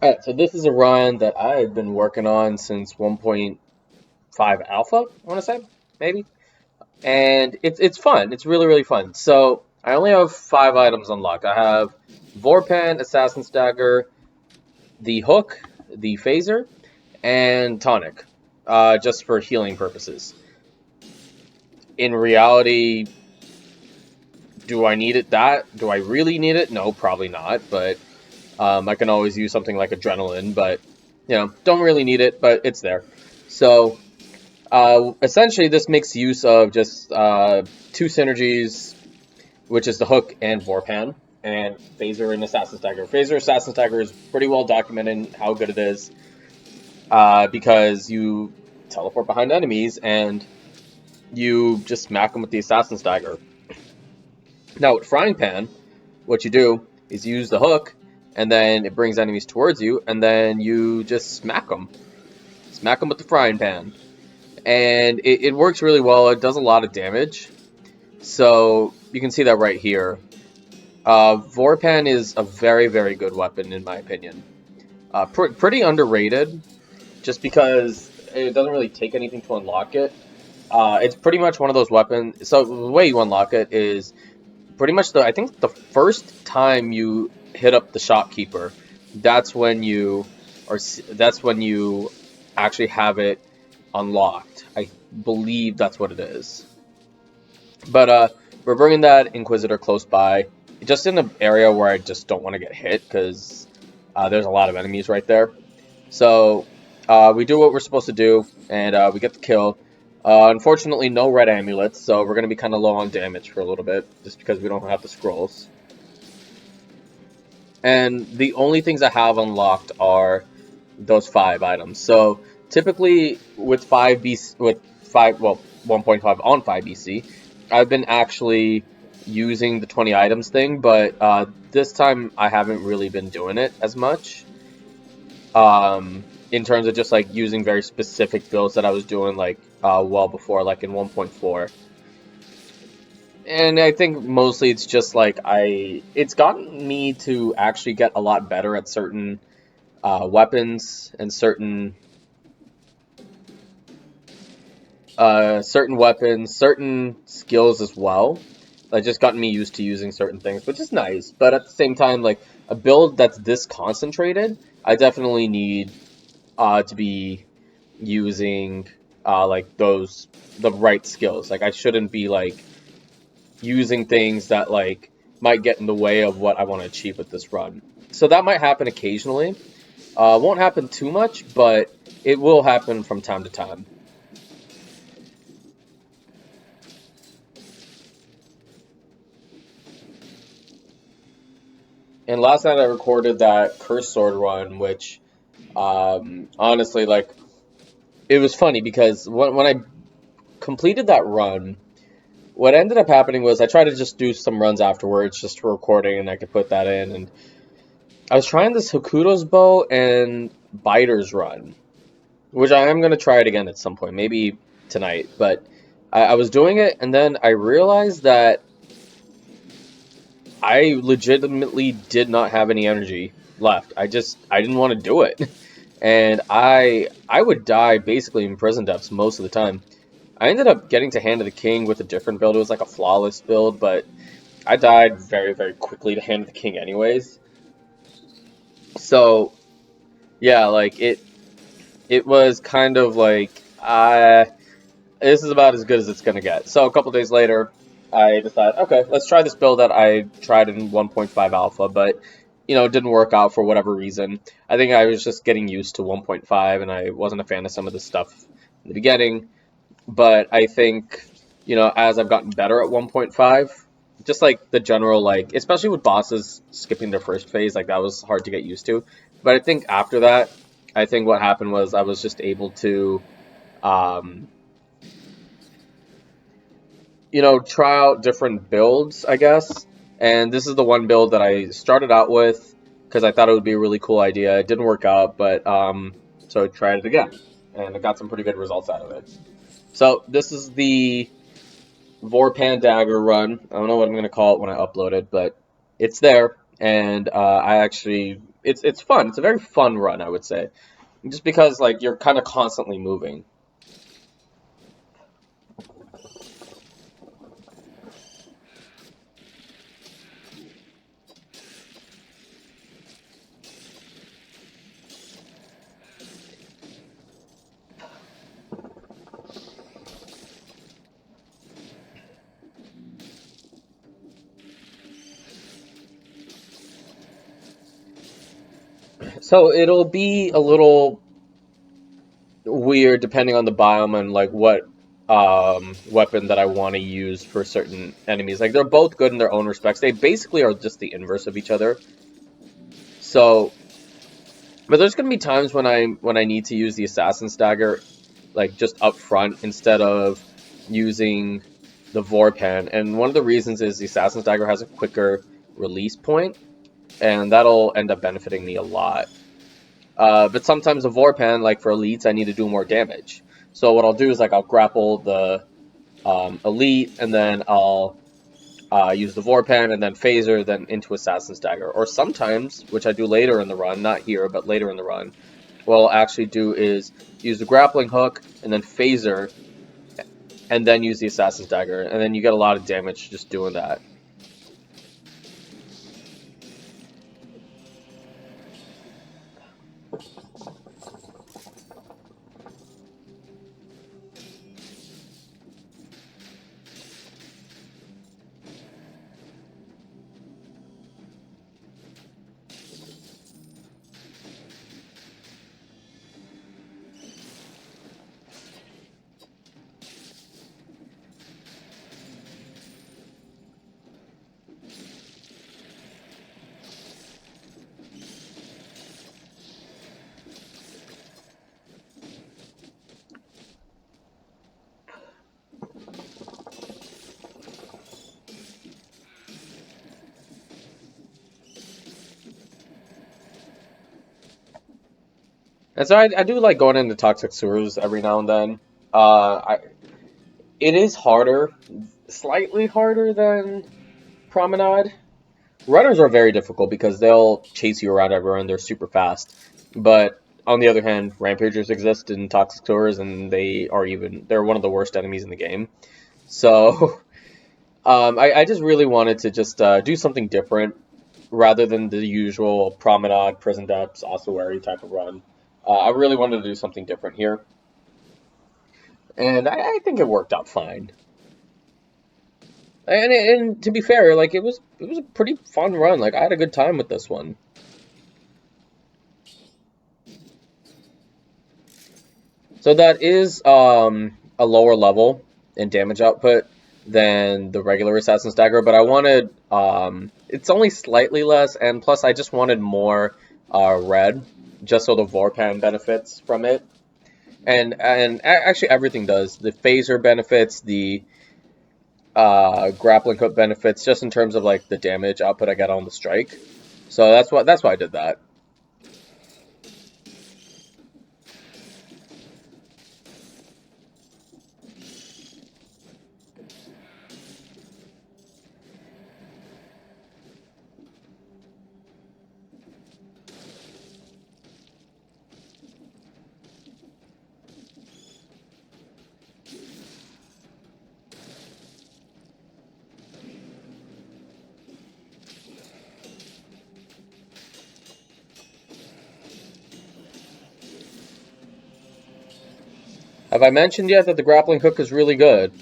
Alright, so this is a run that I've been working on since 1.5 alpha, I want to say, maybe. And it's fun. It's really fun. So I only have 5 items unlocked. I have Vorpan, Assassin's Dagger, the Hook, the Phaser, and Tonic, just for healing purposes. In reality, do I need it that? Do I really need it? No, probably not, but I can always use something like Adrenaline, but, don't really need it, but it's there. So, essentially, this makes use of just two synergies, which is the Hook and Vorpan, and Phaser and Assassin's Dagger. Phaser Assassin's Dagger is pretty well documented how good it is, because you teleport behind enemies and you just smack them with the Assassin's Dagger. Now, with Frying Pan, what you do is use the Hook, and then it brings enemies towards you, and then you just smack them. Smack them with the Frying Pan. And it works really well. It does a lot of damage. So you can see that right here. Vorpan is a very good weapon in my opinion. Pretty underrated, just because it doesn't really take anything to unlock it. It's pretty much one of those weapons. So the way you unlock it is pretty much I think the first time you hit up the shopkeeper, that's when you actually have it unlocked. I believe that's what it is. But we're bringing that Inquisitor close by, just in an area where I just don't want to get hit, because there's a lot of enemies right there. So we do what we're supposed to do, and we get the kill. Unfortunately, no red amulets, so we're going to be kind of low on damage for a little bit, just because we don't have the scrolls. And the only things I have unlocked are those 5 items. So typically with 1.5 on 5 BC, I've been actually using the 20 items thing, but this time I haven't really been doing it as much. In terms of just like using very specific builds that I was doing like well before, like in 1.4. And I think mostly it's just like it's gotten me to actually get a lot better at certain weapons and certain weapons, certain skills as well. That just gotten me used to using certain things, which is nice. But at the same time, like a build that's this concentrated, I definitely need to be using like the right skills. Like I shouldn't be like using things that like might get in the way of what I want to achieve with this run. So that might happen occasionally. Won't happen too much, but it will happen from time to time. And last night I recorded that Curse Sword run, which honestly, like, it was funny because when I completed that run, what ended up happening was I tried to just do some runs afterwards, just for recording, and I could put that in. And I was trying this Hokuto's bow and Biter's run, which I am going to try it again at some point, maybe tonight. But I was doing it, and then I realized that I legitimately did not have any energy left. I didn't want to do it. And I would die basically in prison depths most of the time. I ended up getting to Hand of the King with a different build. It was like a flawless build, but I died very quickly to Hand of the King anyways. So yeah, like it was kind of like this is about as good as it's gonna get. So a couple days later, I decided, okay, let's try this build that I tried in 1.5 alpha, but it didn't work out for whatever reason. I think I was just getting used to 1.5, and I wasn't a fan of some of the stuff in the beginning. But I think, as I've gotten better at 1.5, just like the general, like, especially with bosses skipping their first phase, like that was hard to get used to. But I think after that, I think what happened was I was just able to, um, try out different builds, I guess. And this is the one build that I started out with because I thought it would be a really cool idea. It didn't work out, but so I tried it again, and I got some pretty good results out of it. So this is the Vorpan Dagger run. I don't know what I'm going to call it when I upload it, but it's there, and I actually it's fun. It's a very fun run, I would say, just because like you're kind of constantly moving. So it'll be a little weird depending on the biome and like what weapon that I want to use for certain enemies. Like they're both good in their own respects. They basically are just the inverse of each other. So, but there's gonna be times when I need to use the Assassin's Dagger, like just up front instead of using the Vorpan. And one of the reasons is the Assassin's Dagger has a quicker release point, and that'll end up benefiting me a lot. But sometimes a Vorpan, like for elites, I need to do more damage. So what I'll do is like I'll grapple the elite, and then I'll use the Vorpan, and then Phaser, then into Assassin's Dagger. Or sometimes, which I do later in the run, not here, but later in the run, what I'll actually do is use the grappling hook, and then Phaser, and then use the Assassin's Dagger. And then you get a lot of damage just doing that. And so I do like going into toxic sewers every now and then. It is harder, slightly harder than Promenade. Runners are very difficult because they'll chase you around everywhere and they're super fast. But on the other hand, Rampagers exist in toxic sewers and they're one of the worst enemies in the game. So I just really wanted to just do something different rather than the usual Promenade, Prison Depths, Ossuary type of run. I really wanted to do something different here, and I think it worked out fine. And to be fair, like it was a pretty fun run. Like I had a good time with this one. So that is a lower level in damage output than the regular Assassin's Dagger, but I wanted it's only slightly less, and plus I just wanted more red, just so the Vorpan benefits from it. Actually everything does. The phaser benefits, the grappling hook benefits, just in terms of like the damage output I get on the strike. So that's why I did that. Have I mentioned yet that the grappling hook is really good?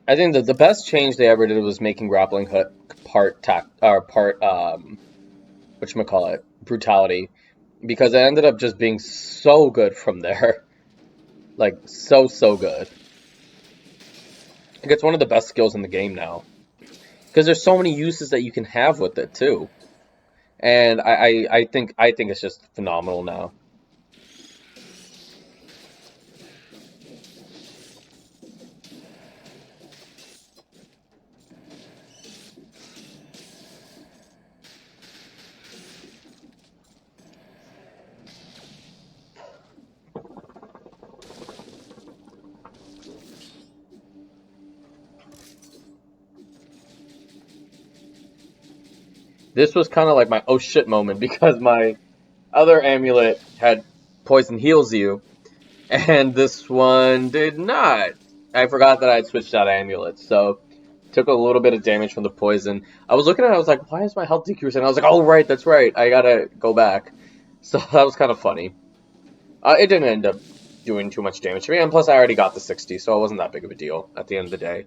I think that the best change they ever did was making grappling hook part whatchamacallit, brutality, because it ended up just being so good from there. Like so good. I think it's one of the best skills in the game now. Because there's so many uses that you can have with it too. And I think it's just phenomenal now. this was kind of like my oh shit moment because my other amulet had poison heals you, and this one did not. I forgot that I had switched out amulets, so took a little bit of damage from the poison. I was looking at it, I was like, why is my health decreasing? I was like, oh right, that's right, I gotta go back. So that was kind of funny. It didn't end up doing too much damage to me, and plus I already got the 60, so it wasn't that big of a deal at the end of the day.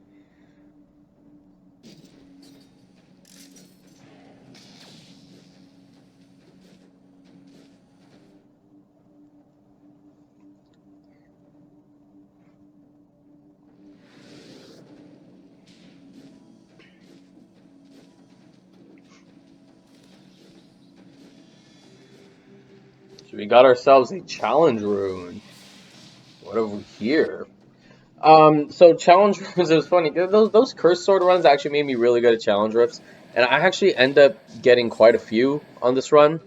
So we got ourselves a challenge rune. What have we here? So challenge rifts, it was funny. Those curse sword runs actually made me really good at challenge rifts, and I actually end up getting quite a few on this run.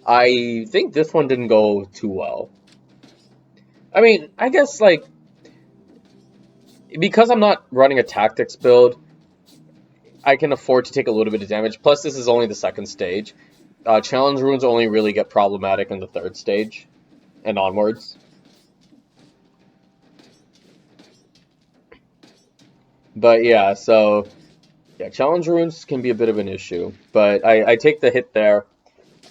I think this one didn't go too well. I mean, I guess like because I'm not running a tactics build, I can afford to take a little bit of damage. Plus, this is only the second stage. Challenge runes only really get problematic in the third stage and onwards. But yeah, so yeah, challenge runes can be a bit of an issue, but I take the hit there.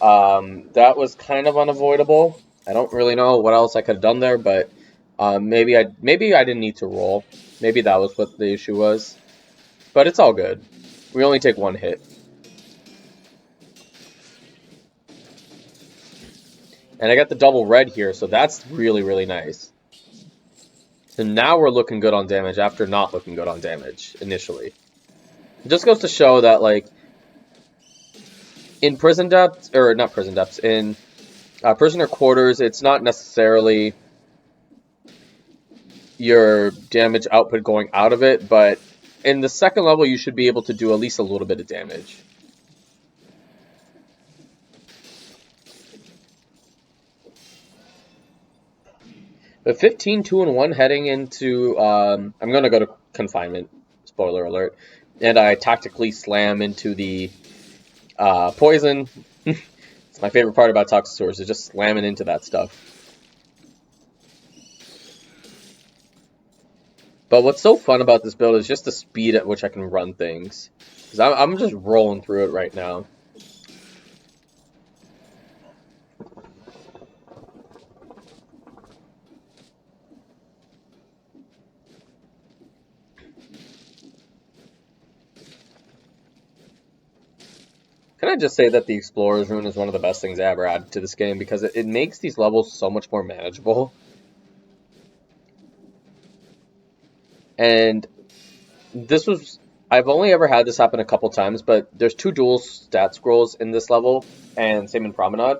That was kind of unavoidable. I don't really know what else I could have done there, but maybe I didn't need to roll. Maybe that was what the issue was. But it's all good. We only take one hit. And I got the double red here, so that's really, really nice. So now we're looking good on damage after not looking good on damage initially. It just goes to show that, like, in prison depths, or not prison depths, in prisoner quarters, it's not necessarily your damage output going out of it, but in the second level, you should be able to do at least a little bit of damage. But 15, 2, and 1 heading into, I'm going to go to confinement, spoiler alert, and I tactically slam into the poison. It's my favorite part about Toxosaurus, is just slamming into that stuff. But what's so fun about this build is just the speed at which I can run things. Because I'm just rolling through it right now. Can I just say that the Explorer's Rune is one of the best things I ever added to this game, because it makes these levels so much more manageable. And this was... I've only ever had this happen a couple times, but there's 2 dual stat scrolls in this level, and same in Promenade.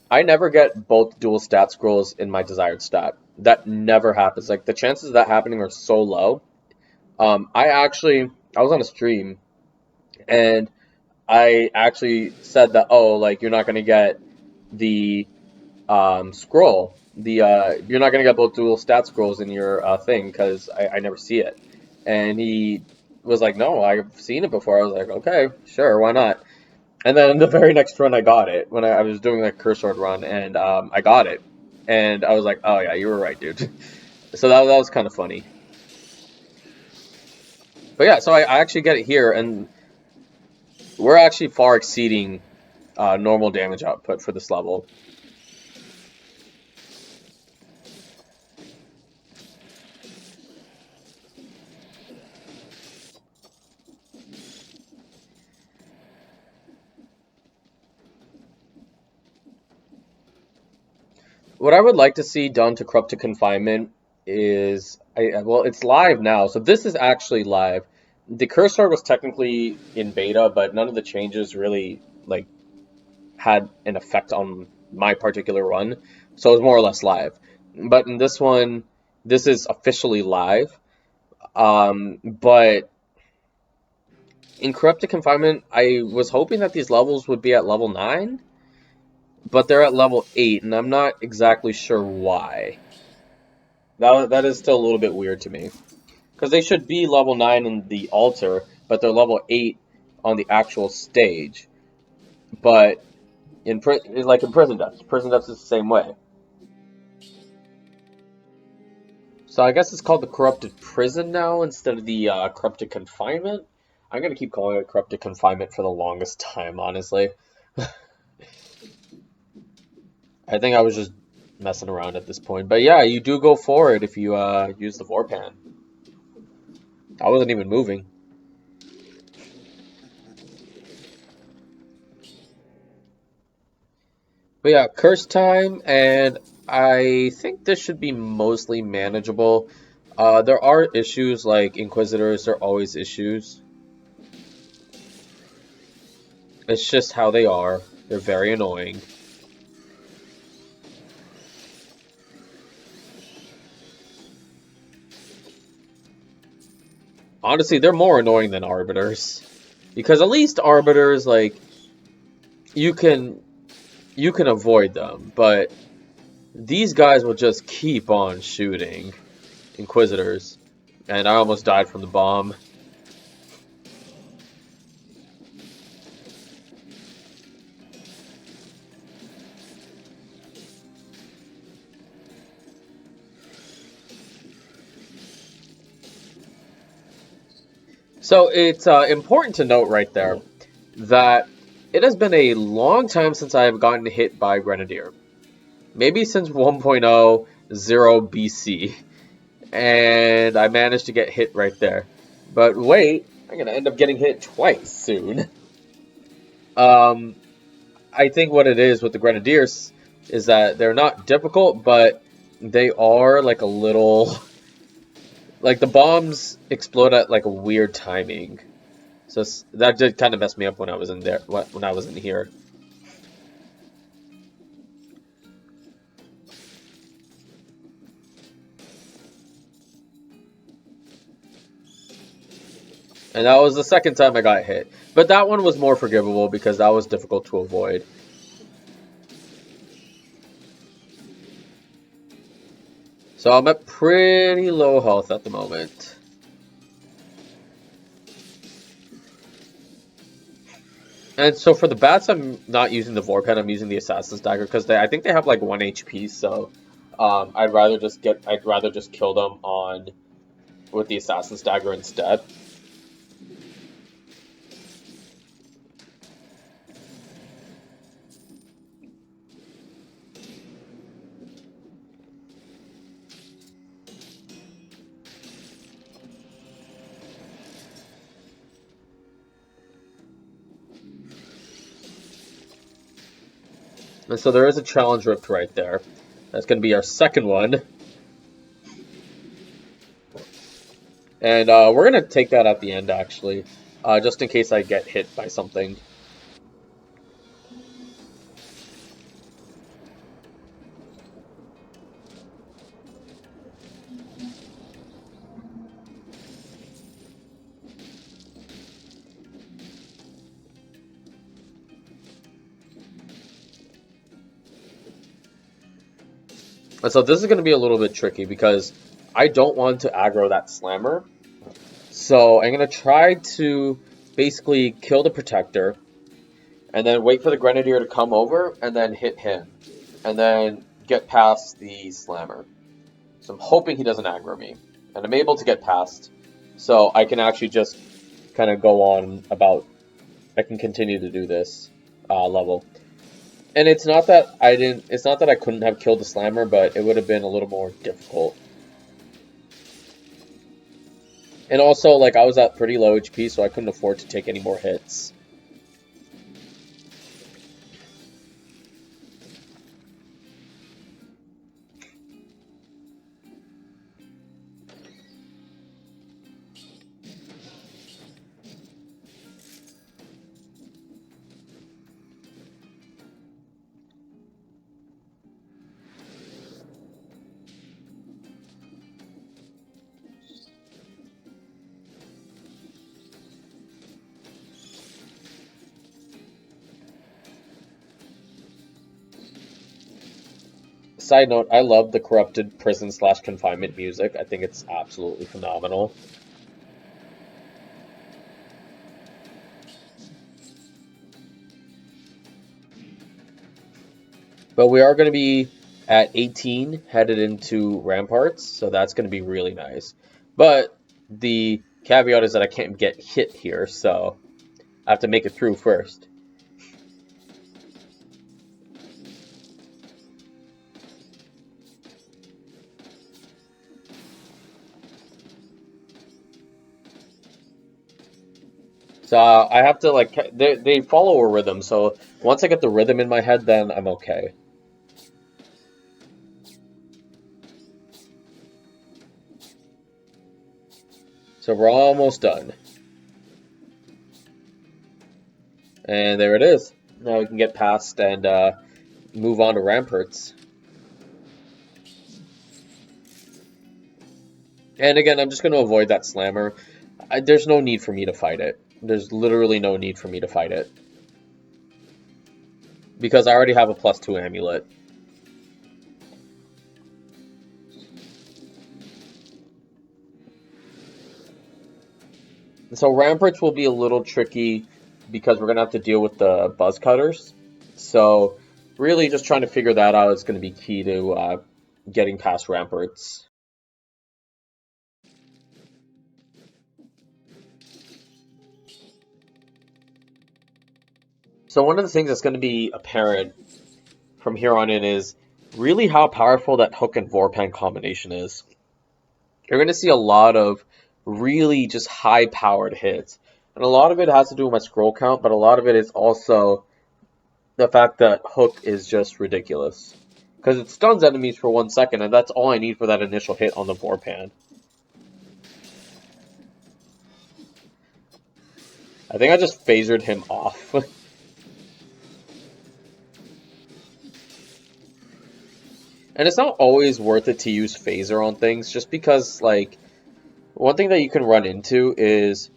I never get both dual stat scrolls in my desired stat. That never happens. Like, the chances of that happening are so low. I was on a stream, and I actually said that, oh, like, you're not going to get the scroll. You're not going to get both dual stat scrolls in your thing, because I never see it. And he was like, no, I've seen it before. I was like, okay, sure, why not? And then the very next run, I got it when I was doing that curse sword run, and I got it. And I was like, oh yeah, you were right, dude. So that was kind of funny. But yeah, so I actually get it here, and we're actually far exceeding normal damage output for this level. What I would like to see done to Corrupted Confinement is, well, it's live now, so this is actually live. The curse sword was technically in beta, but none of the changes really like had an effect on my particular run, so it was more or less live. But in this one, this is officially live. But in Corrupted Confinement, I was hoping that these levels would be at level 9, but they're at level 8, and I'm not exactly sure why. That is still a little bit weird to me. Because they should be level 9 in the altar, but they're level 8 on the actual stage. but like in prison depths is the same way. So I guess it's called the corrupted prison now instead of the corrupted confinement. I'm gonna keep calling it corrupted confinement for the longest time, honestly. I think I was just messing around at this point. But yeah, you do go for it if you use the Vorpan. I wasn't even moving. But yeah, curse time, and I think this should be mostly manageable. There are issues like Inquisitors, there are always issues. It's just how they are. They're very annoying. Honestly, they're more annoying than Arbiters. Because at least Arbiters, like, you can you can avoid them, but these guys will just keep on shooting Inquisitors. And I almost died from the bomb. So it's important to note right there that it has been a long time since I have gotten hit by Grenadier. Maybe since 1.0 0 BC. And I managed to get hit right there. But wait, I'm going to end up getting hit twice soon. Um, I think what it is with the Grenadiers is that they're not difficult, but they are like a little... Like the bombs explode at like a weird timing. So that did kind of mess me up when I was in there, when I was in here. And that was the second time I got hit. But that one was more forgivable because that was difficult to avoid. So I'm at pretty low health at the moment. And so for the bats, I'm not using the Vorpan, I'm using the Assassin's Dagger because I think they have like 1 HP, so I'd rather just kill them on with the Assassin's Dagger instead. And so there is a challenge rift right there. That's going to be our second one. And we're going to take that at the end, actually, just in case I get hit by something. And so this is going to be a little bit tricky because I don't want to aggro that Slammer. So I'm going to try to basically kill the Protector and then wait for the Grenadier to come over and then hit him. And then get past the Slammer. So I'm hoping he doesn't aggro me. And I'm able to get past. So I can actually just kind of go on about... I can continue to do this level. And it's not that I couldn't have killed the Slammer, but it would have been a little more difficult. And also, like, I was at pretty low HP, so I couldn't afford to take any more hits. Side note, I love the corrupted prison/confinement music. I think it's absolutely phenomenal. But we are going to be at 18 headed into Ramparts, so that's going to be really nice. But the caveat is that I can't get hit here, so I have to make it through first. So I have to like they follow a rhythm. So once I get the rhythm in my head, then I'm okay. So we're almost done, and there it is. Now we can get past and move on to Ramparts. And again, I'm just going to avoid that slammer. There's no need for me to fight it. There's literally no need for me to fight it because I already have a +2 amulet. So Ramparts will be a little tricky because we're gonna have to deal with the buzz cutters. So really, just trying to figure that out is going to be key to getting past Ramparts. So one of the things that's going to be apparent from here on in is really how powerful that hook and Vorpan combination is. You're going to see a lot of really just high powered hits. And a lot of it has to do with my scroll count, but a lot of it is also the fact that hook is just ridiculous. Because it stuns enemies for 1 second, and that's all I need for that initial hit on the Vorpan. I think I just phasered him off. And it's not always worth it to use phaser on things, just because, like, one thing that you can run into is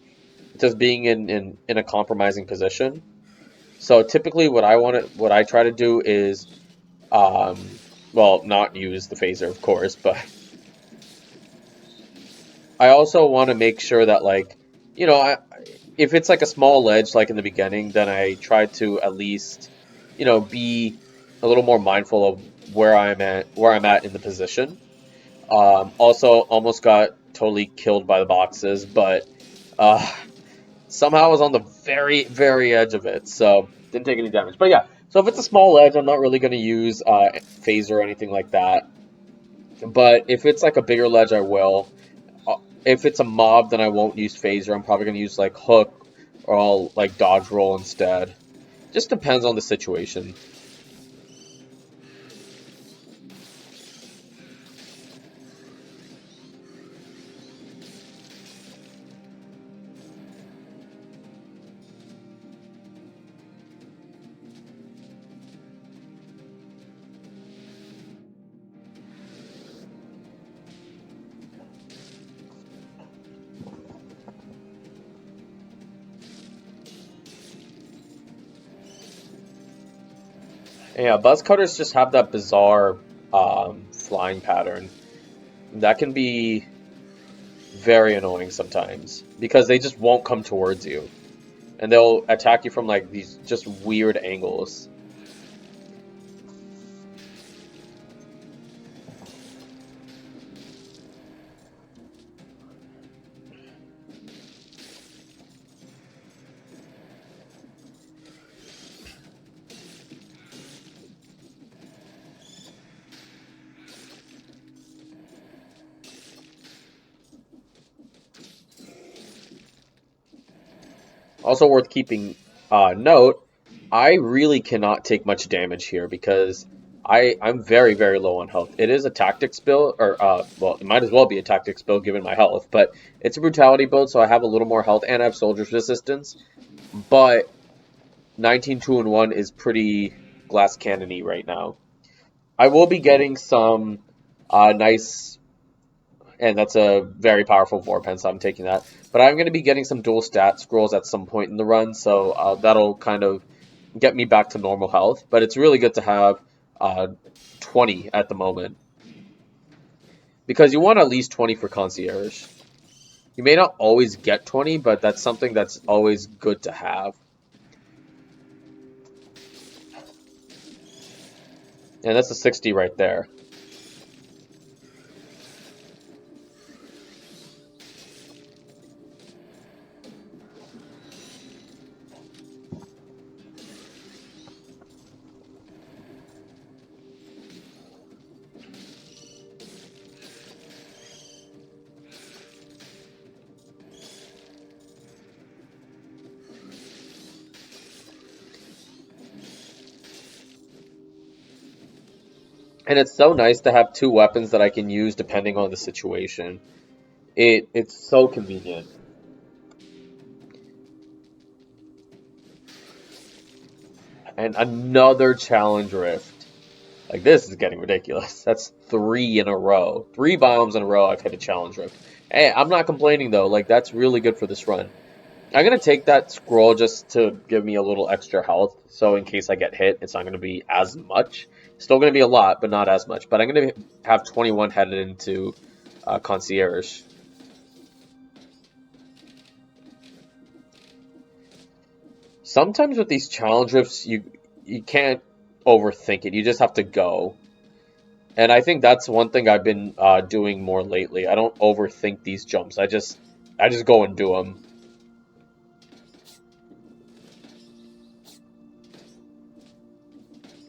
just being in a compromising position. So typically, what I try to do is, well, not use the phaser, of course, but I also want to make sure that, like, if it's like a small ledge, like in the beginning, then I try to at least, be a little more mindful of where I'm at in the position. Also, almost got totally killed by the boxes, but uh, somehow I was on the very, very edge of it, so didn't take any damage. But yeah, so if it's a small edge, I'm not really going to use phaser or anything like that. But if it's like a bigger ledge, I will. If it's a mob, then I won't use phaser. I'm probably going to use like hook, or I'll like dodge roll instead. Just depends on the situation. Yeah, buzz cutters just have that bizarre flying pattern that can be very annoying sometimes because they just won't come towards you and they'll attack you from like these just weird angles. Also worth keeping note, I really cannot take much damage here because I'm very, very low on health. It is a tactics build, or well, it might as well be a tactics build given my health, but it's a brutality build, so I have a little more health and I have soldier's resistance. But 19 2 and 1 is pretty glass cannony right now. I will be getting some nice, and that's a very powerful Vorpen, so I'm taking that. But I'm going to be getting some dual stat scrolls at some point in the run, so that'll kind of get me back to normal health. But it's really good to have uh, 20 at the moment because you want at least 20 for concierge. You may not always get 20, but that's something that's always good to have. And that's a 60 right there. And it's so nice to have two weapons that I can use depending on the situation. It's so convenient. And another challenge rift. Like, this is getting ridiculous. That's 3 in a row. 3 biomes in a row I've hit a challenge rift. Hey, I'm not complaining though. Like, that's really good for this run. I'm gonna take that scroll just to give me a little extra health. So in case I get hit, it's not gonna be as much. Still gonna be a lot, but not as much. But I'm gonna have 21 headed into concierge. Sometimes with these challenge rifts, you can't overthink it. You just have to go. And I think that's one thing I've been doing more lately. I don't overthink these jumps. I just go and do them.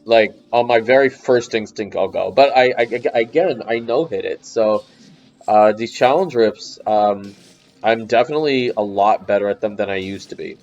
Like on my very first instinct, I'll go. But again, I no hit it. So these challenge rifts, I'm definitely a lot better at them than I used to be.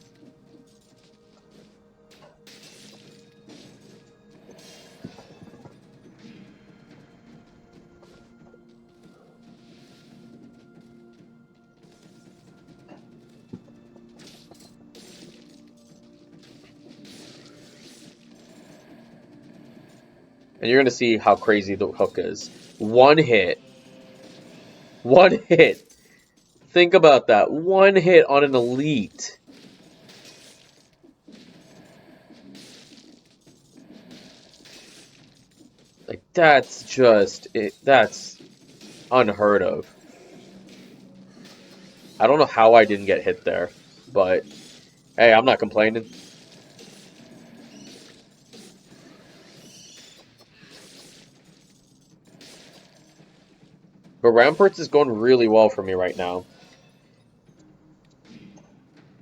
And you're gonna see how crazy the hook is. One hit. One hit. Think about that. One hit on an elite. Like that's just it. That's unheard of. I don't know how I didn't get hit there, but hey, I'm not complaining. But Ramparts is going really well for me right now.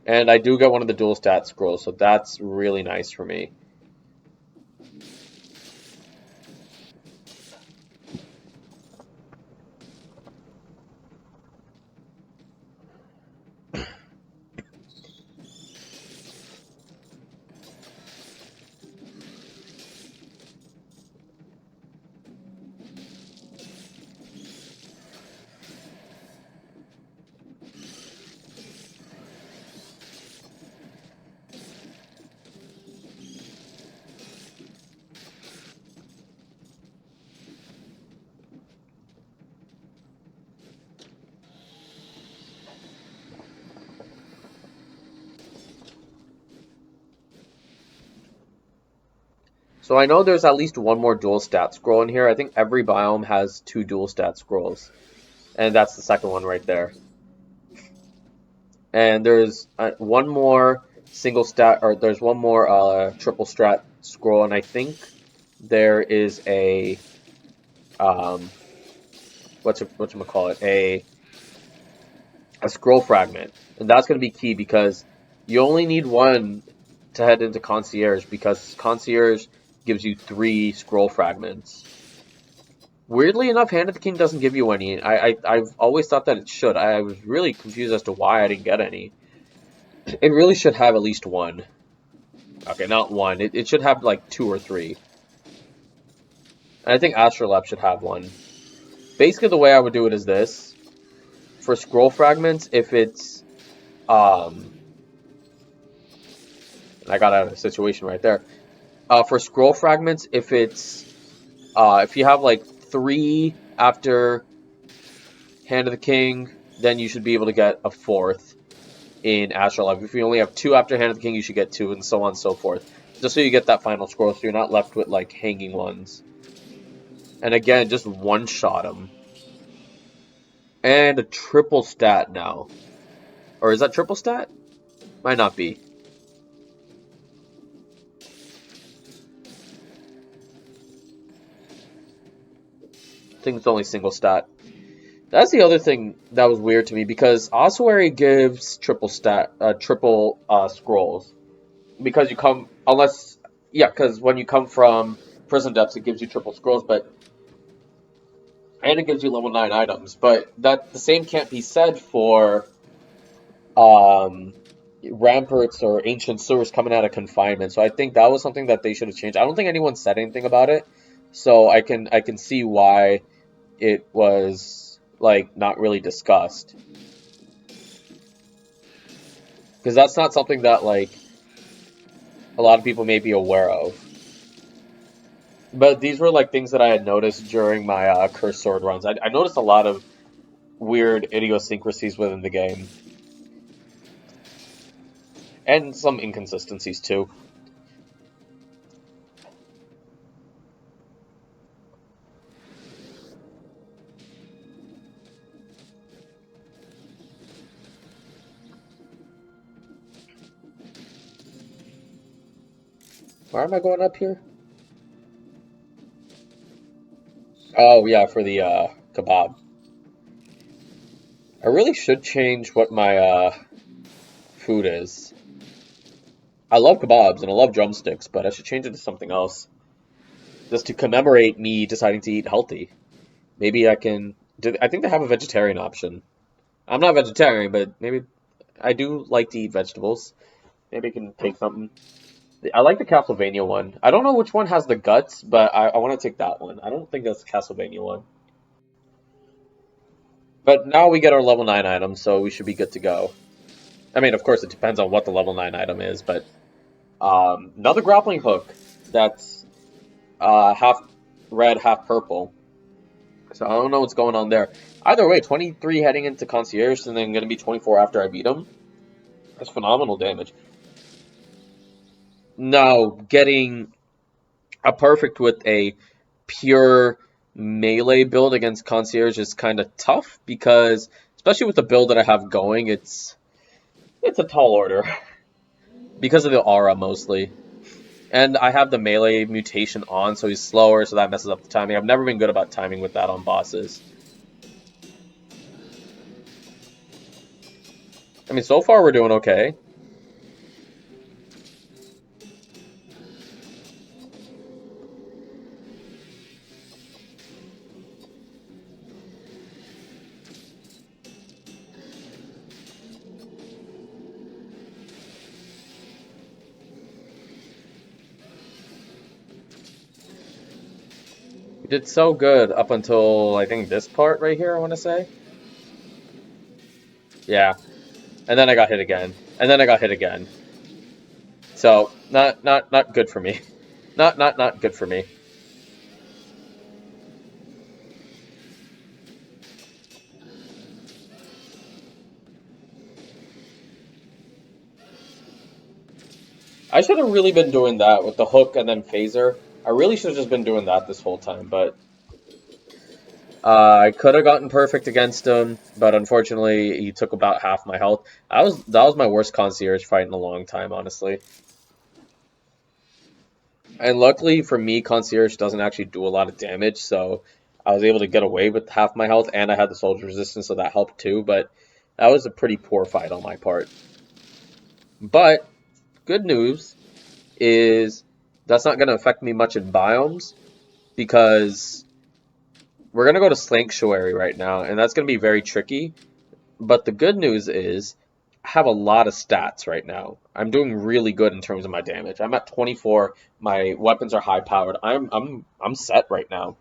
And I do get one of the dual stat scrolls, so that's really nice for me. So I know there's at least one more dual stat scroll in here. I think every biome has 2 dual stat scrolls. And that's the second one right there. And there's one more single stat, or there's one more triple strat scroll, and I think there is a um, whatchamacallit, a scroll fragment, and that's going to be key because you only need one to head into concierge because concierge gives you 3 scroll fragments. Weirdly enough, Hand of the King doesn't give you any. I've always thought that it should. I was really confused as to why I didn't get any. It really should have at least one. Okay, not one. It should have like 2 or 3. And I think Astrolab should have one. Basically, the way I would do it is this. For scroll fragments, if it's I got out of a situation right there. For scroll fragments, if it's if you have like 3 after Hand of the King, then you should be able to get a 4th in Astrolab. If you only have 2 after Hand of the King, you should get 2, and so on and so forth. Just so you get that final scroll, so you're not left with like hanging ones. And again, just one-shot them. And a triple stat now. Or is that triple stat? Might not be. think it's only single stat. That's the other thing that was weird to me because Ossuary gives triple scrolls because you come unless yeah, because when you come from prison depths, it gives you triple scrolls, but and it gives you level 9 items. But that the same can't be said for um, ramparts or ancient sewers coming out of confinement. So I think that was something that they should have changed. I don't think anyone said anything about it, so I can see why it was like not really discussed because that's not something that like a lot of people may be aware of. But these were like things that I had noticed during my cursed sword runs. I noticed a lot of weird idiosyncrasies within the game and some inconsistencies too. Why am I going up here? Oh yeah, for the kebab. I really should change what my food is. I love kebabs and I love drumsticks, but I should change it to something else. Just to commemorate me deciding to eat healthy. Maybe I can. I think they have a vegetarian option. I'm not vegetarian, but maybe I do like to eat vegetables. Maybe I can take something. I like the Castlevania one. I don't know which one has the guts, but I want to take that one. I don't think that's the Castlevania one. But now we get our level 9 item, so we should be good to go. I mean, of course, it depends on what the level 9 item is, but another grappling hook that's half red, half purple. So I don't know what's going on there. Either way, 23 heading into Concierge, and then going to be 24 after I beat him. That's phenomenal damage. Now, getting a perfect with a pure melee build against Concierge is kind of tough because, especially with the build that I have going, it's a tall order because of the aura mostly. And I have the melee mutation on, so he's slower, so that messes up the timing. I've never been good about timing with that on bosses. I mean, so far we're doing okay. We did so good up until, I think, this part right here, I want to say. Yeah. And then I got hit again. And then I got hit again. So, not good for me. Not good for me. I should have really been doing that with the hook and then phaser. I really should have just been doing that this whole time, but I could have gotten perfect against him, but unfortunately he took about half my health. That was my worst concierge fight in a long time, honestly. And luckily for me, concierge doesn't actually do a lot of damage, so I was able to get away with half my health, and I had the soldier resistance, so that helped too. But that was a pretty poor fight on my part. But good news is that's not going to affect me much in biomes because we're going to go to Sanctuary right now, and that's going to be very tricky. But the good news is I have a lot of stats right now. I'm doing really good in terms of my damage. I'm at 24. My weapons are high powered. I'm set right now.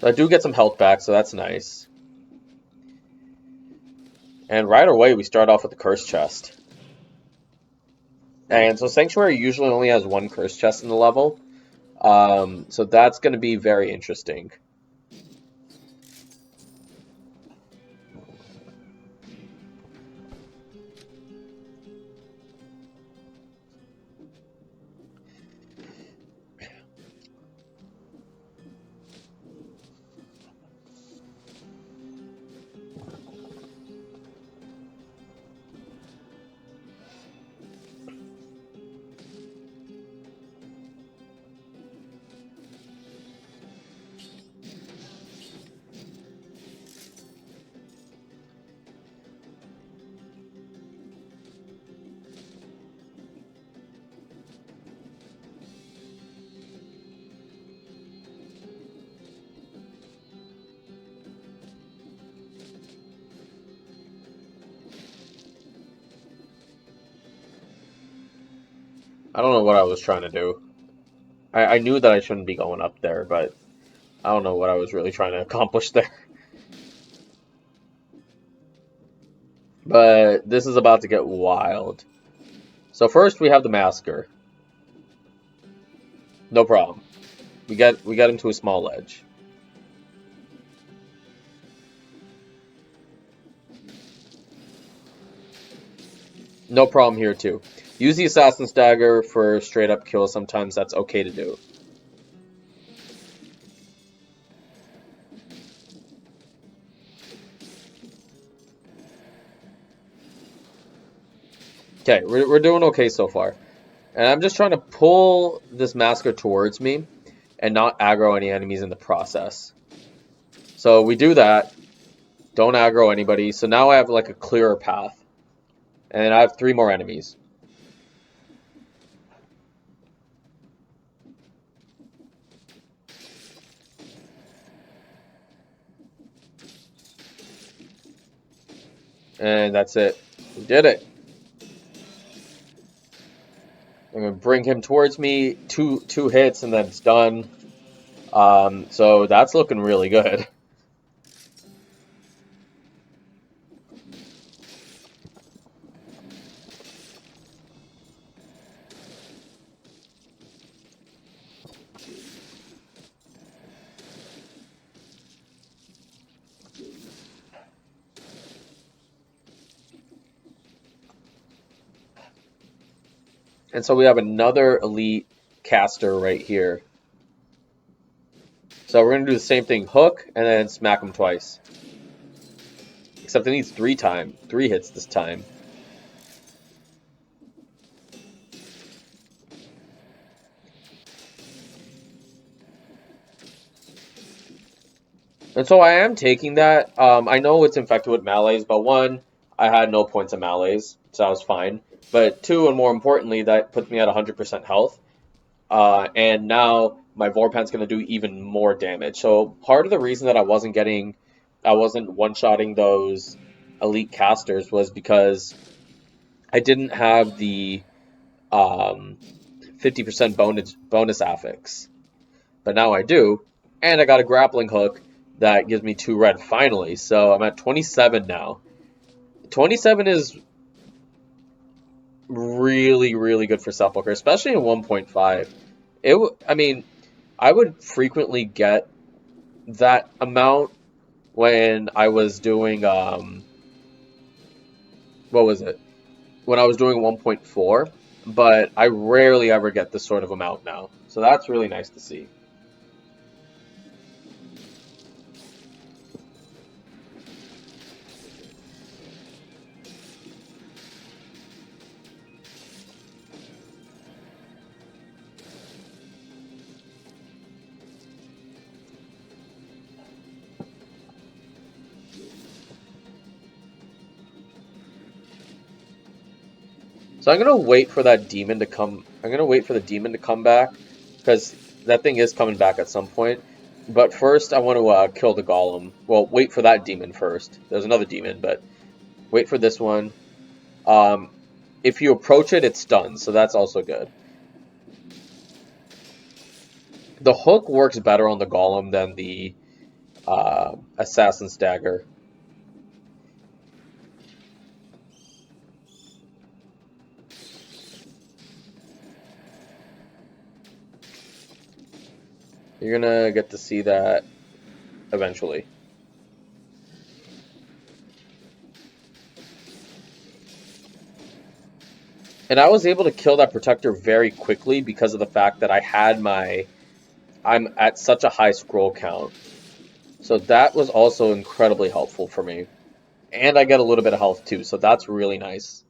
So I do get some health back, so that's nice. And right away we start off with the curse chest. And so Sanctuary usually only has one curse chest in the level. So that's going to be very interesting. I don't know what I was trying to do. I knew that I shouldn't be going up there, but I don't know what I was really trying to accomplish there. But this is about to get wild. So first we have the Masker. No problem. We got him to a small ledge. No problem here too. Use the Assassin's Dagger for straight up kill. Sometimes that's okay to do. Okay, we're doing okay so far. And I'm just trying to pull this Masker towards me and not aggro any enemies in the process. So we do that. Don't aggro anybody. So now I have like a clearer path. And I have 3 more enemies. And that's it. We did it. I'm going to bring him towards me. Two hits and then it's done. So that's looking really good. And so we have another elite caster right here. So we're going to do the same thing. Hook and then smack him twice. Except it needs 3 hits this time. And so I am taking that. I know it's infected with melees, but 1, I had no points of melees, so I was fine. But 2, and more importantly, that puts me at 100% health. And now my Vorpan's going to do even more damage. So part of the reason that I wasn't one-shotting those elite casters was because I didn't have the 50% bonus affix. But now I do, and I got a grappling hook that gives me 2 red finally. So I'm at 27 now. 27 is really, really good for Sepulcher, especially in 1.5. I mean, I would frequently get that amount when I was doing what was it? When I was doing 1.4, but I rarely ever get this sort of amount now. So that's really nice to see. So I'm gonna wait for that demon to come. I'm gonna wait for the demon to come back because that thing is coming back at some point. But first, I want to kill the golem. Well, wait for that demon first. There's another demon, but wait for this one. Um, if you approach it, it's stunned, so that's also good. The hook works better on the golem than the assassin's dagger. You're gonna get to see that eventually. And I was able to kill that protector very quickly because of the fact that I'm at such a high scroll count. So that was also incredibly helpful for me. And I get a little bit of health too, so that's really nice.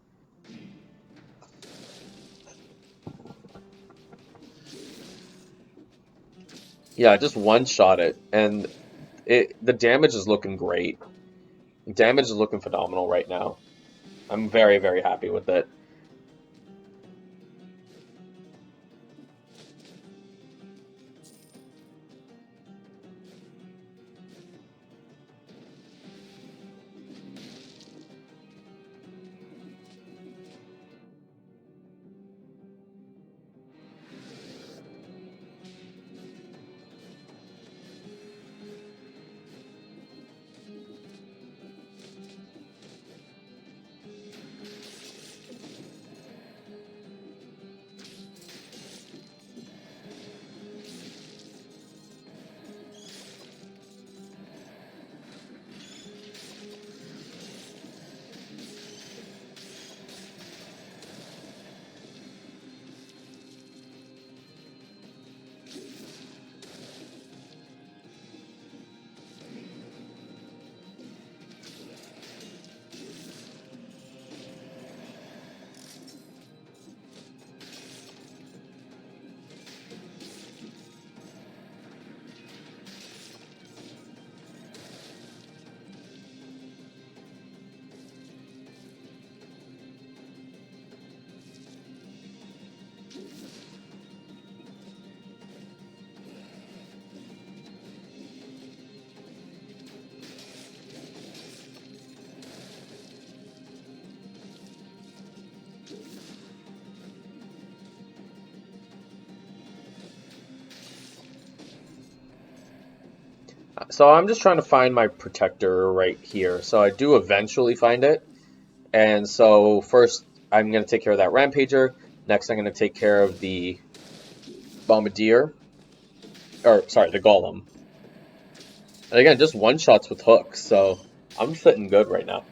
Yeah, I just one-shot it, and the damage is looking great. Damage is looking phenomenal right now. I'm very, very happy with it. So I'm just trying to find my protector right here. So I do eventually find it. And so first I'm going to take care of that Rampager. Next I'm going to take care of the Bombardier. Or, sorry, the Golem. And again, just one-shots with hooks. So I'm sitting good right now.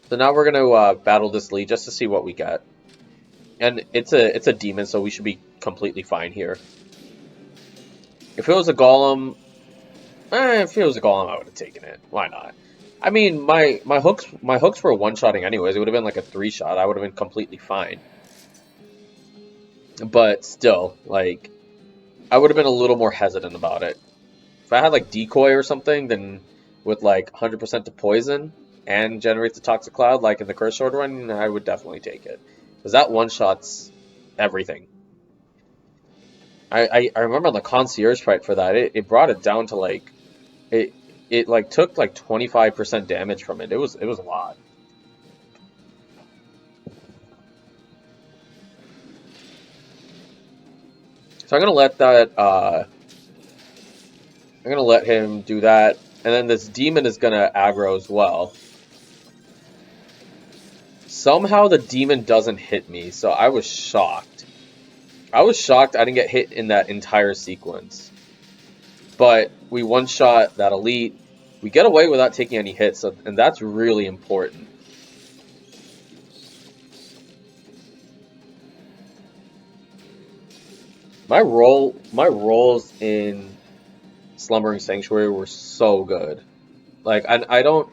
So now we're going to battle this lead just to see what we get. And it's a demon, so we should be completely fine here. If it was a golem, if it was a golem, I would have taken it. Why not? I mean, my hooks were one-shotting anyways. It would have been like a 3-shot. I would have been completely fine. But still, like, I would have been a little more hesitant about it. If I had like decoy or something, then with like 100% to poison and generates a toxic cloud, like in the curse sword run, I would definitely take it because that one-shots everything. I remember the concierge fight for that. It brought it down to like it it like took like 25% damage from it. It was a lot. So I'm gonna let him do that, and then this demon is gonna aggro as well. Somehow the demon doesn't hit me, so I was shocked. I was shocked I didn't get hit in that entire sequence. But we one-shot that elite. We get away without taking any hits, and that's really important. My roles in Slumbering Sanctuary were so good. Like I don't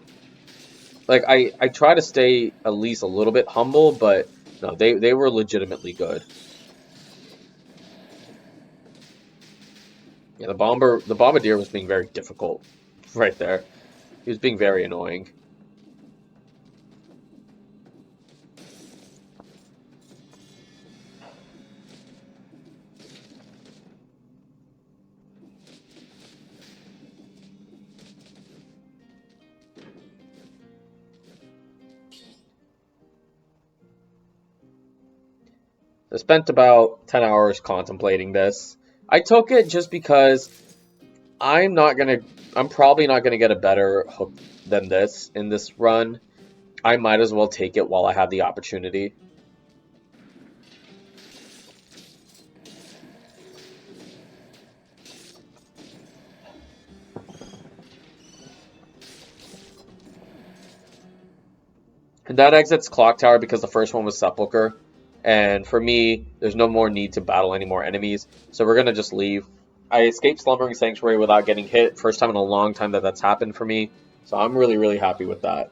like I try to stay at least a little bit humble, but no, they were legitimately good. Yeah, the bombardier was being very difficult right there. He was being very annoying. I spent about 10 hours contemplating this. I took it just because I'm not gonna I'm probably not gonna get a better hook than this in this run. I might as well take it while I have the opportunity. And that exits Clock Tower because the first one was Sepulcher. And for me, there's no more need to battle any more enemies. So we're going to just leave. I escaped Slumbering Sanctuary without getting hit. First time in a long time that that's happened for me. So I'm really, really happy with that.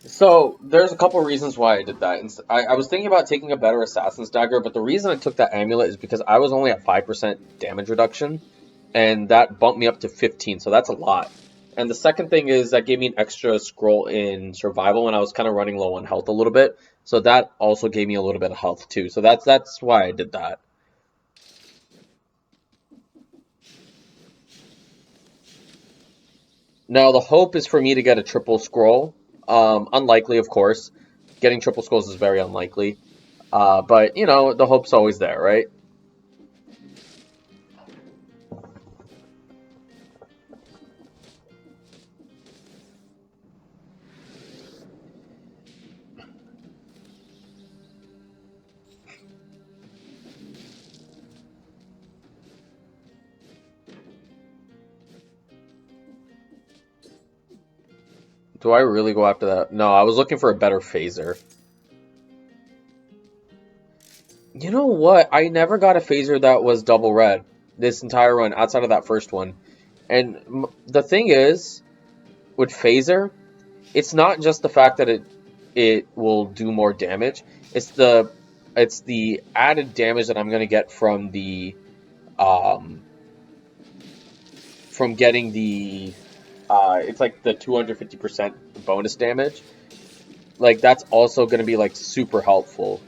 So there's a couple reasons why I did that. I was thinking about taking a better Assassin's Dagger, but the reason I took that amulet is because I was only at 5% damage reduction, and that bumped me up to 15, so that's a lot. And the second thing is that gave me an extra scroll in survival when I was kind of running low on health a little bit, so that also gave me a little bit of health too. So that's why I did that. Now the hope is for me to get a triple scroll. Unlikely, of course. Getting triple scrolls is very unlikely. But you know, the hope's always there, right? Do I really go after that? No, I was looking for a better phaser. You know what? I never got a phaser that was double red this entire run outside of that first one. And the thing is, with phaser, it's not just the fact that it will do more damage. It's the added damage that I'm gonna get from the from getting the it's like the 250% bonus damage. Like that's also gonna be like super helpful.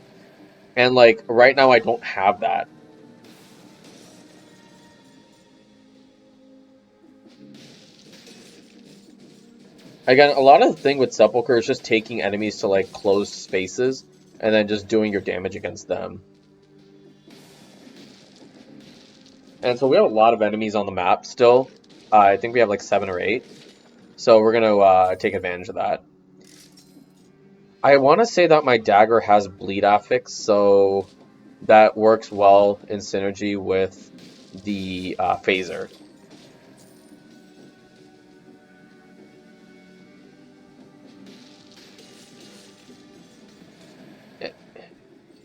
And like right now I don't have that. Again, a lot of the thing with Sepulcher is just taking enemies to like closed spaces and then just doing your damage against them. And so we have a lot of enemies on the map still. I think we have like 7 or 8. So we're gonna take advantage of that. I want to say that my Dagger has bleed affix, so that works well in synergy with the phaser.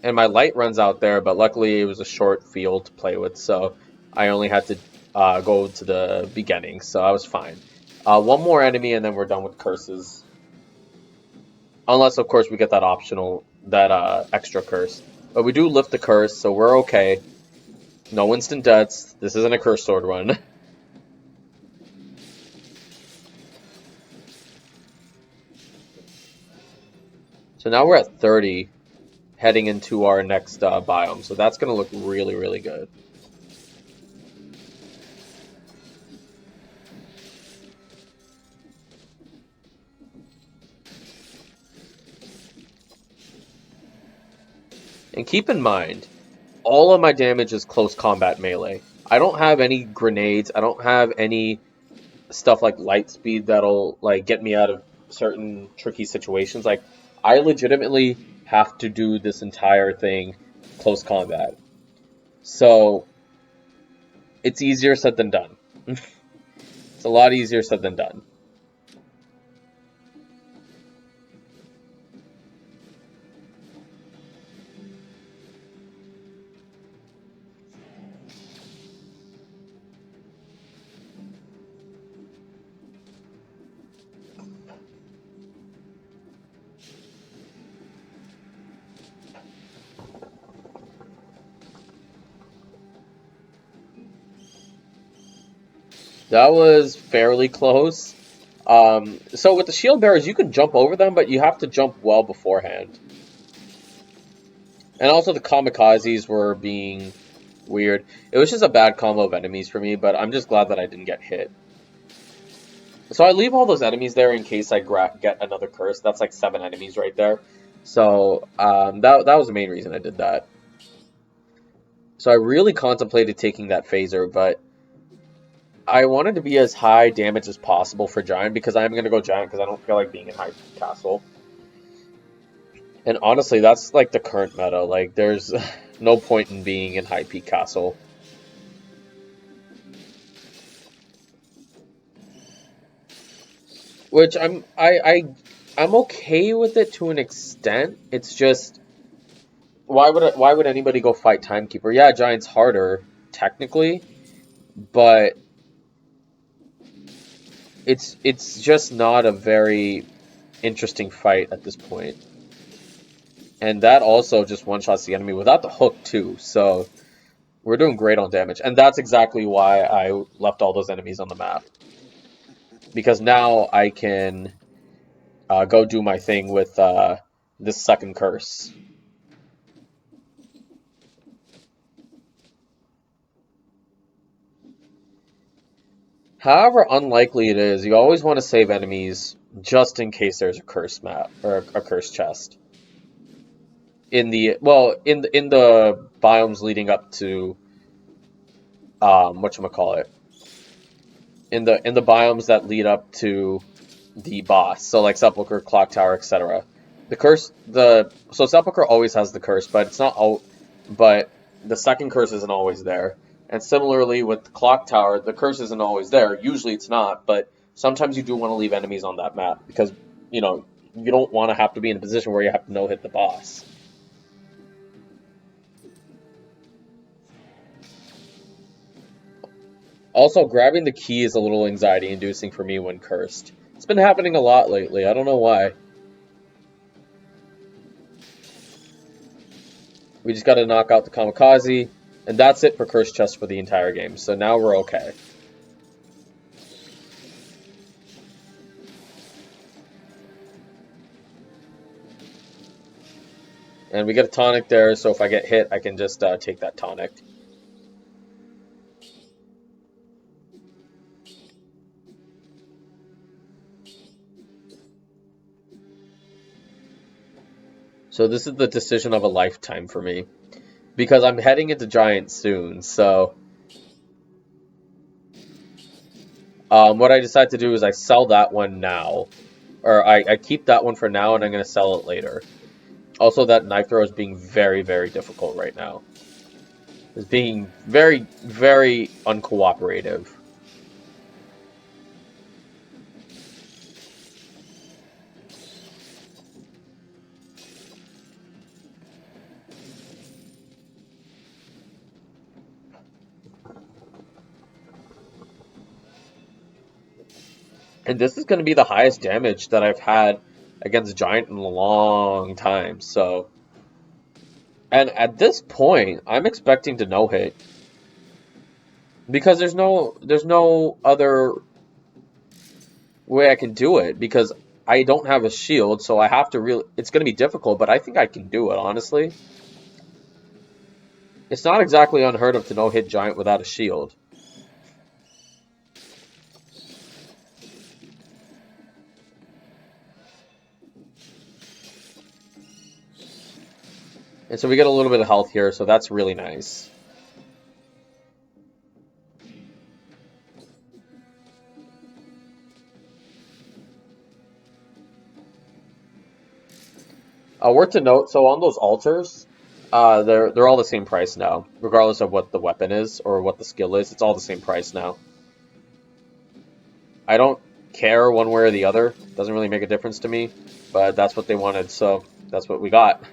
And my light runs out there, but luckily it was a short field to play with, so I only had to go to the beginning, so I was fine. One more enemy, and then we're done with curses. Unless, of course, we get that optional, that extra curse. But we do lift the curse, so we're okay. No instant deaths. This isn't a curse sword run. So now we're at 30, heading into our next biome. So that's going to look really, really good. And keep in mind, all of my damage is close combat melee. I don't have any grenades. I don't have any stuff like light speed that'll like get me out of certain tricky situations. Like I legitimately have to do this entire thing close combat. So it's easier said than done. It's a lot easier said than done. That was fairly close. So with the shield bearers, you can jump over them, but you have to jump well beforehand. And also the kamikazes were being weird. It was just a bad combo of enemies for me, but I'm just glad that I didn't get hit. So I leave all those enemies there in case I get another curse. That's like 7 enemies right there. So that was the main reason I did that. So I really contemplated taking that phaser, but I wanted to be as high damage as possible for Giant because I'm going to go Giant because I don't feel like being in High Castle. And honestly, that's like the current meta. Like, there's no point in being in High Peak Castle. Which I'm okay with it to an extent. It's just why would anybody go fight Timekeeper? Yeah, Giant's harder technically, but it's just not a very interesting fight at this point. And that also just one-shots the enemy without the hook too. So we're doing great on damage. And that's exactly why I left all those enemies on the map. Because now I can go do my thing with this second curse. However unlikely it is, you always want to save enemies just in case there's a curse map or a curse chest. In the biomes leading up to whatchamacallit. In the biomes that lead up to the boss, so like Sepulcher, Clock Tower, etc. So Sepulcher always has the curse, but it's not but the second curse isn't always there. And similarly with the Clock Tower, the curse isn't always there. Usually it's not, but sometimes you do want to leave enemies on that map because, you know, you don't want to have to be in a position where you have to no-hit the boss. Also, grabbing the key is a little anxiety-inducing for me when cursed. It's been happening a lot lately. I don't know why. We just got to knock out the kamikaze, and that's it for cursed chests for the entire game. So now we're okay. And we get a tonic there, so if I get hit, I can just take that tonic. So this is the decision of a lifetime for me. Because I'm heading into Giant soon, so... what I decide to do is I sell that one now. Or I keep that one for now, and I'm going to sell it later. Also, that knife throw is being very, very difficult right now. It's being very, very uncooperative. And this is going to be the highest damage that I've had against Giant in a long time, so... And at this point, I'm expecting to no-hit. Because there's no other way I can do it, because I don't have a shield, so I have to really... It's going to be difficult, but I think I can do it, honestly. It's not exactly unheard of to no-hit Giant without a shield. And so we get a little bit of health here, so that's really nice. Worth to note, so on those altars, they're all the same price now, regardless of what the weapon is or what the skill is. It's all the same price now. I don't care one way or the other. Doesn't really make a difference to me, but that's what they wanted, so that's what we got.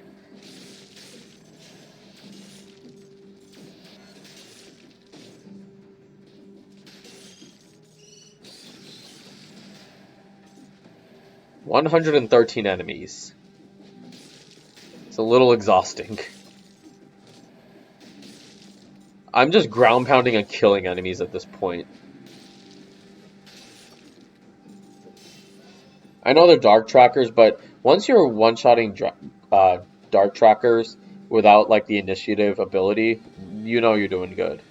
$113 enemies. It's a little exhausting. I'm just ground pounding and killing enemies at this point. I know they're dark trackers, but once you're one-shotting dark trackers without like the initiative ability, you know you're doing good.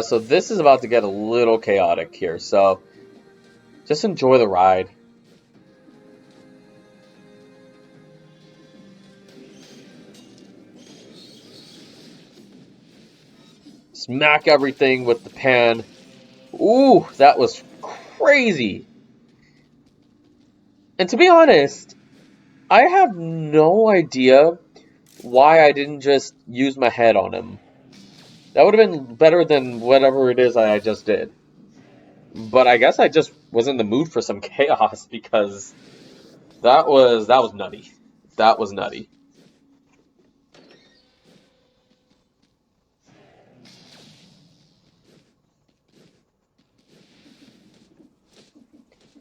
So this is about to get a little chaotic here, so just enjoy the ride. Smack everything with the pan. Ooh, that was crazy. And to be honest, I have no idea why I didn't just use my head on him. That would have been better than whatever it is I just did. But I guess I just was in the mood for some chaos because that was nutty. That was nutty.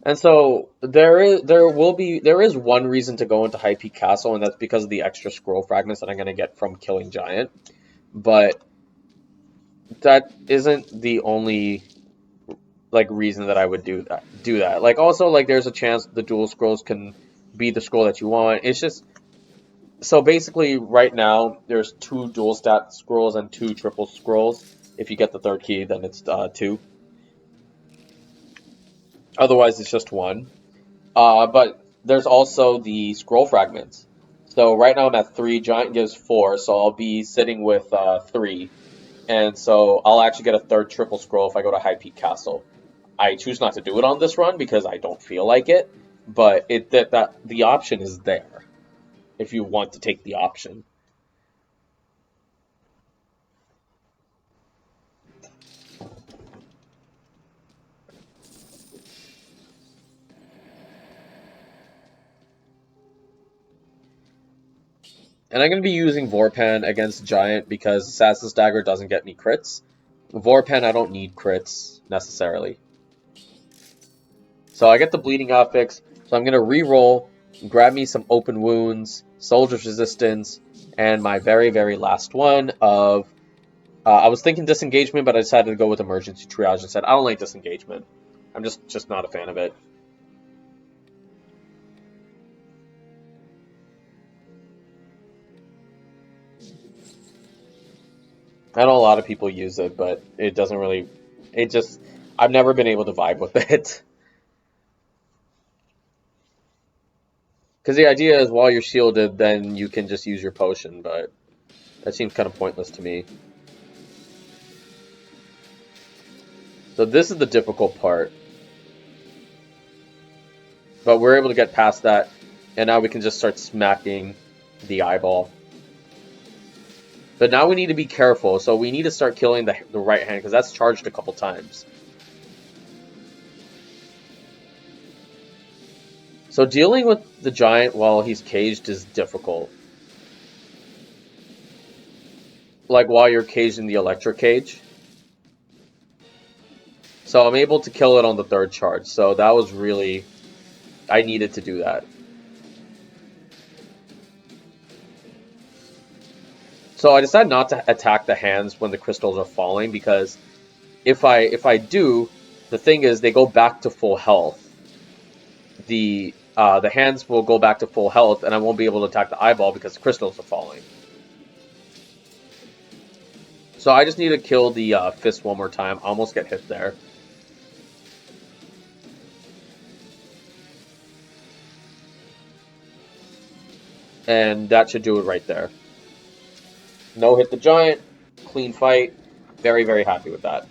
And so there is one reason to go into High Peak Castle, and that's because of the extra scroll fragments that I'm gonna get from killing Giant. But that isn't the only like reason that I would do that. Like also like there's a chance the dual scrolls can be the scroll that you want. It's just so basically right now there's 2 dual stat scrolls and 2 triple scrolls. If you get the third key, then it's 2. Otherwise, it's just 1. But there's also the scroll fragments. So right now I'm at 3. Giant gives 4, so I'll be sitting with 3. And so I'll actually get a third triple scroll if I go to High Peak Castle. I choose not to do it on this run because I don't feel like it. But that the option is there if you want to take the option. And I'm going to be using Vorpan against Giant because Assassin's Dagger doesn't get me crits. Vorpan, I don't need crits necessarily. So I get the Bleeding Affix, so I'm going to re-roll, grab me some Open Wounds, Soldier's Resistance, and my very, very last one of... I was thinking Disengagement, but I decided to go with Emergency Triage instead. I don't like Disengagement. I'm just not a fan of it. I know a lot of people use it, but it doesn't really... It just... I've never been able to vibe with it. Because the idea is while you're shielded, then you can just use your potion, but that seems kind of pointless to me. So this is the difficult part. But we're able to get past that, and now we can just start smacking the eyeball. But now we need to be careful, so we need to start killing the right hand, because that's charged a couple times. So dealing with the giant while he's caged is difficult. Like while you're caged in the electric cage. So I'm able to kill it on the third charge, so that was really... I needed to do that. So I decided not to attack the hands when the crystals are falling, because if I do, the thing is they go back to full health. The hands will go back to full health, and I won't be able to attack the eyeball because the crystals are falling. So I just need to kill the fist one more time. I almost get hit there. And that should do it right there. No hit the giant. Clean fight. Very, very happy with that.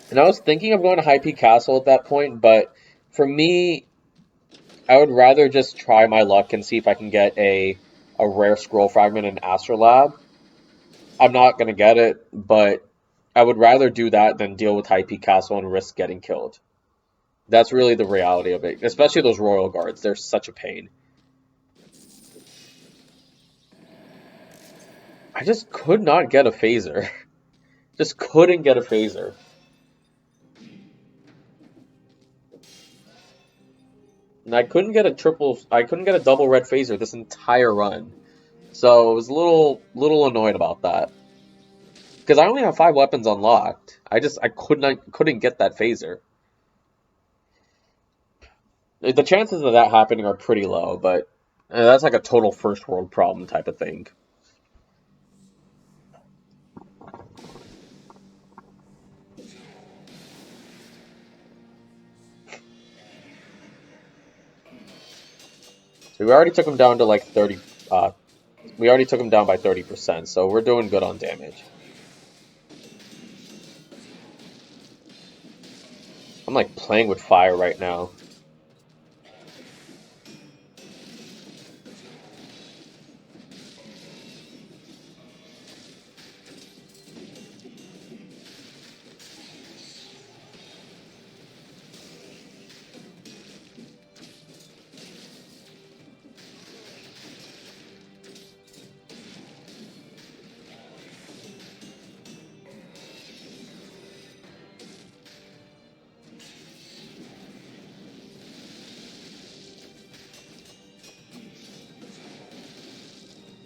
And I was thinking of going to High Peak Castle at that point, but for me, I would rather just try my luck and see if I can get a rare scroll fragment in Astrolabe. I'm not going to get it, but I would rather do that than deal with High Peak Castle and risk getting killed. That's really the reality of it, especially those Royal Guards. They're such a pain. I just could not get a phaser. Just couldn't get a phaser. And I couldn't get a double red phaser this entire run. So I was a little annoyed about that. Because I only have 5 weapons unlocked. I couldn't get that phaser. The chances of that happening are pretty low, but that's like a total first world problem type of thing. So we already took him down to like 30. We already took him down by 30%, so we're doing good on damage. I'm like playing with fire right now.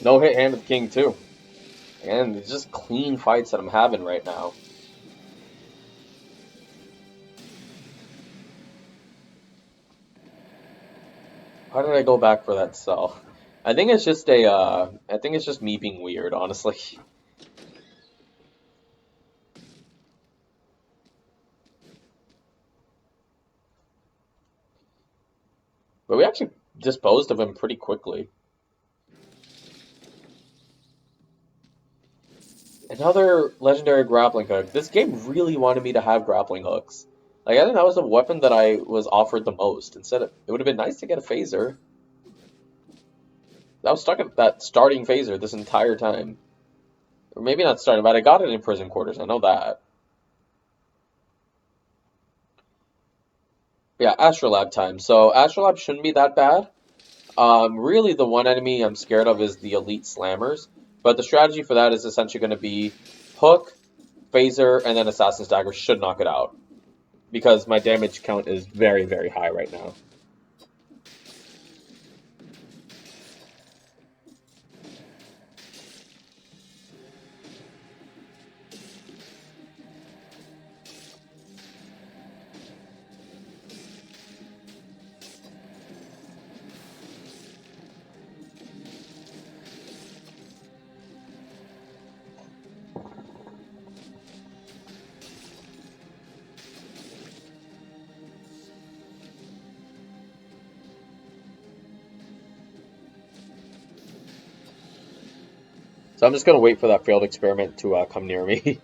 No hit Hand of King too. And it's just clean fights that I'm having right now. How did I go back for that cell? I think it's just me being weird, honestly. But we actually disposed of him pretty quickly. Another legendary grappling hook. This game really wanted me to have grappling hooks. Like, I think that was the weapon that I was offered the most. Instead of, it would have been nice to get a phaser. I was stuck at that starting phaser this entire time. Or maybe not starting, but I got it in prison quarters. I know that. Yeah, Astrolab time. So Astrolab shouldn't be that bad. Really, the one enemy I'm scared of is the Elite Slammers. But the strategy for that is essentially going to be Hook, Phaser, and then Assassin's Dagger should knock it out. Because my damage count is very, very high right now. So I'm just going to wait for that failed experiment to come near me.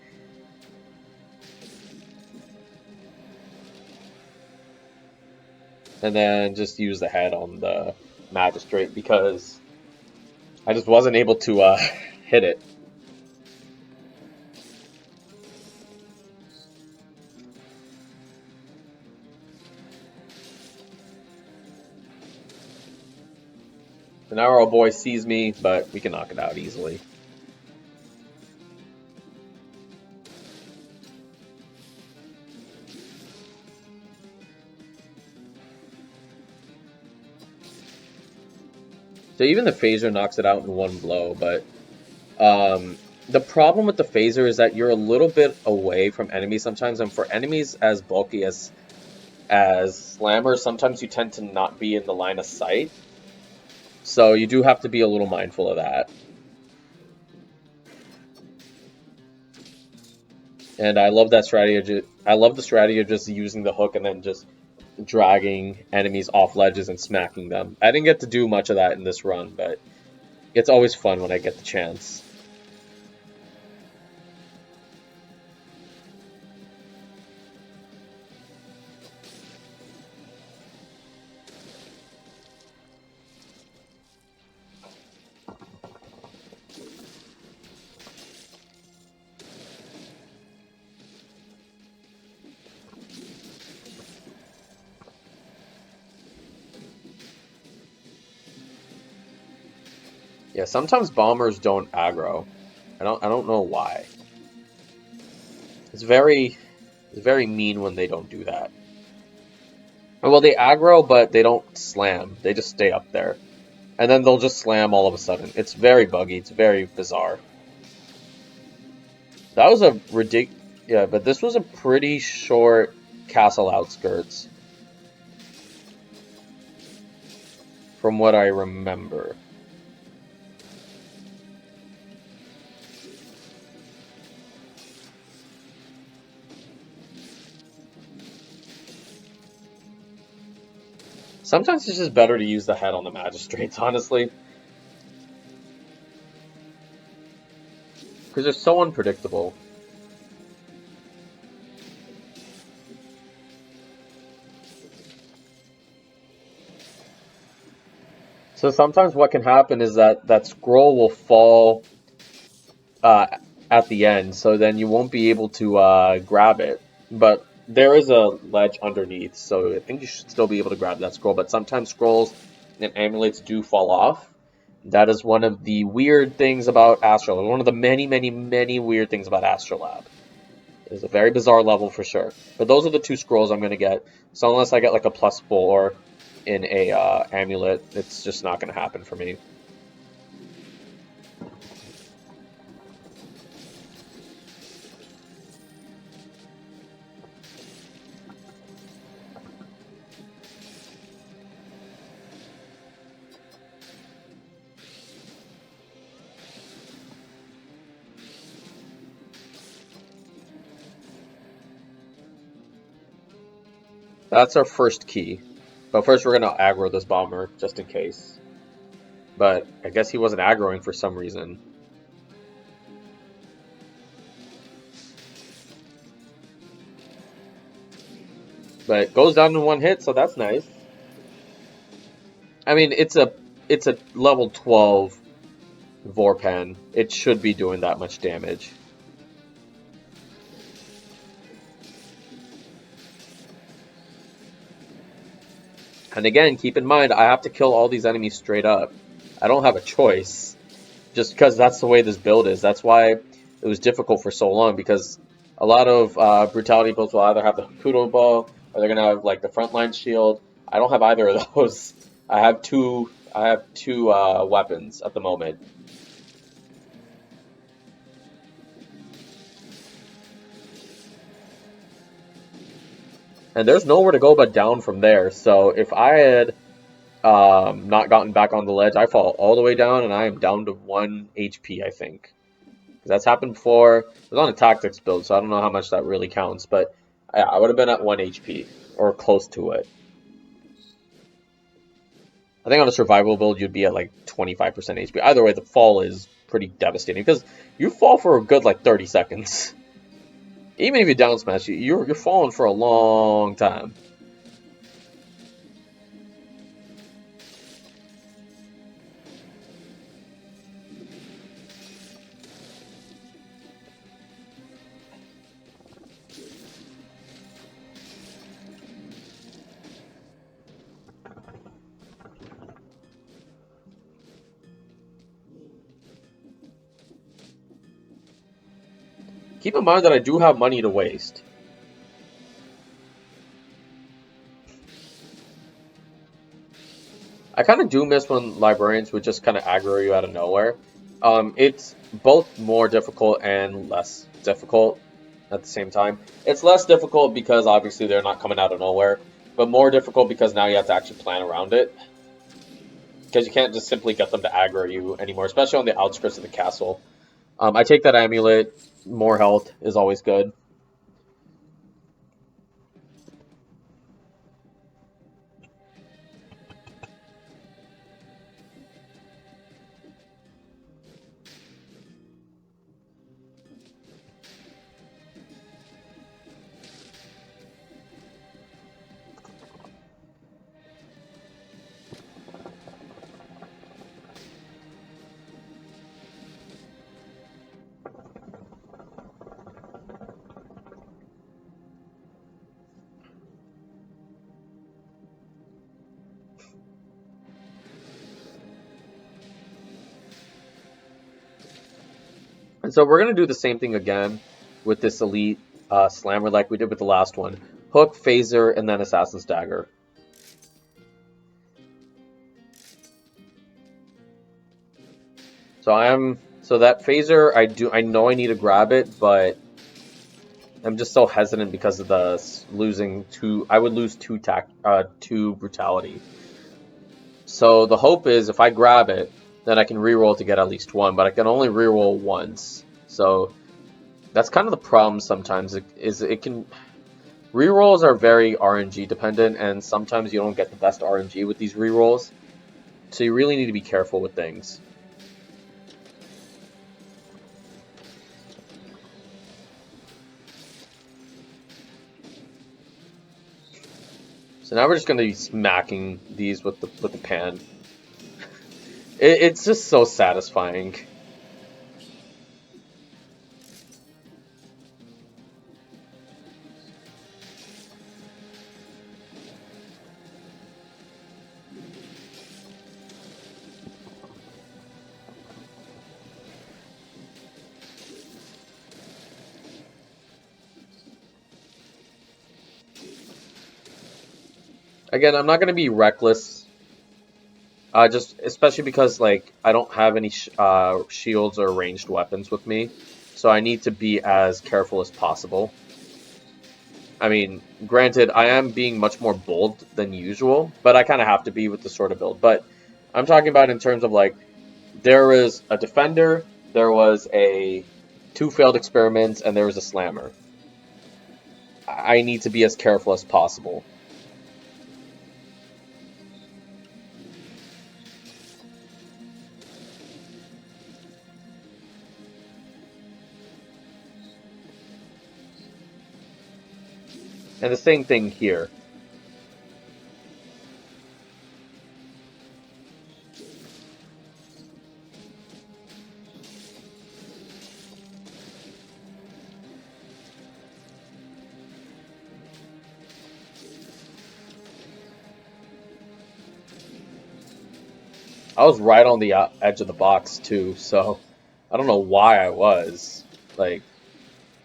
And then just use the head on the magistrate because I just wasn't able to hit it. So now our boy sees me, but we can knock it out easily. So even the phaser knocks it out in one blow, but the problem with the phaser is that you're a little bit away from enemies sometimes, and for enemies as bulky as slammers, sometimes you tend to not be in the line of sight. So you do have to be a little mindful of that. And I love that strategy. I love the strategy of just using the hook and then just dragging enemies off ledges and smacking them. I didn't get to do much of that in this run, but it's always fun when I get the chance. Yeah, sometimes bombers don't aggro. I don't know why. It's very mean when they don't do that. Well, they aggro, but they don't slam. They just stay up there. And then they'll just slam all of a sudden. It's very buggy. It's very bizarre. That was a ridiculous... Yeah, but this was a pretty short castle outskirts. From what I remember. Sometimes it's just better to use the head on the magistrates, honestly. Because they're so unpredictable. So sometimes what can happen is that scroll will fall uh, at the end, so then you won't be able to grab it. But there is a ledge underneath, so I think you should still be able to grab that scroll. But sometimes scrolls and amulets do fall off. That is one of the weird things about Astrolab. One of the many, many, many weird things about Astrolab. It's a very bizarre level for sure. But those are the two scrolls I'm going to get. So unless I get like a plus 4 in a amulet, it's just not going to happen for me. That's our first key. But first we're going to aggro this bomber, just in case. But I guess he wasn't aggroing for some reason. but it goes down in one hit, so that's nice. I mean, it's a level 12 Vorpan. It should be doing that much damage. And again, keep in mind, I have to kill all these enemies straight up. I don't have a choice, just because that's the way this build is. That's why it was difficult for so long, because a lot of brutality builds will either have the Hakuto bow, or they're gonna have like the frontline shield. I don't have either of those. I have two. I have two weapons at the moment. And there's nowhere to go but down from there. So if I had not gotten back on the ledge, I fall all the way down, and I am down to 1 HP, I think. 'Cause that's happened before. It was on a tactics build, so I don't know how much that really counts, but I would have been at 1 HP, or close to it. I think on a survival build, you'd be at like 25% HP. Either way, the fall is pretty devastating, because you fall for a good like 30 seconds. Even if you down smash, you're falling for a long time. Keep in mind that I do have money to waste. I kind of do miss when librarians would just kind of aggro you out of nowhere. It's both more difficult and less difficult at the same time. It's less difficult because obviously they're not coming out of nowhere, but more difficult because now you have to actually plan around it. Because you can't just simply get them to aggro you anymore, especially on the outskirts of the castle. I take that amulet. More health is always good. And so we're going to do the same thing again with this elite slammer like we did with the last one. Hook, phaser, and then assassin's dagger. So that phaser, I know I need to grab it, but I'm just so hesitant because of the losing two. I would lose two brutality. So the hope is if I grab it, then I can reroll to get at least one, but I can only reroll once. So that's kind of the problem sometimes. It can rerolls are very RNG dependent, and sometimes you don't get the best RNG with these rerolls. So you really need to be careful with things. So now we're just going to be smacking these with the pan. It's just so satisfying. Again, I'm not going to be reckless. Just especially because like I don't have any shields or ranged weapons with me, so I need to be as careful as possible. I mean, granted, I am being much more bold than usual, but I kind of have to be with the sort of build. But I'm talking about in terms of like there was a defender, there was a two failed experiments, and there was a slammer. I need to be as careful as possible. And the same thing here. I was right on the edge of the box too, so I don't know why I was. Like,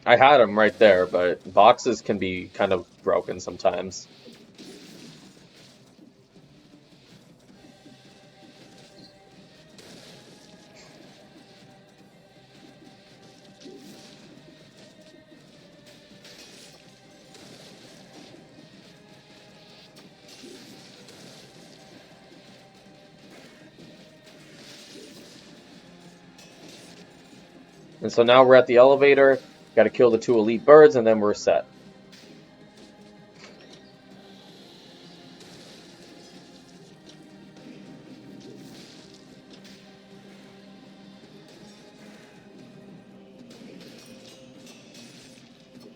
I had him right there, but boxes can be kind of broken sometimes. And so now we're at the elevator, got to kill the 2 elite birds, and then we're set.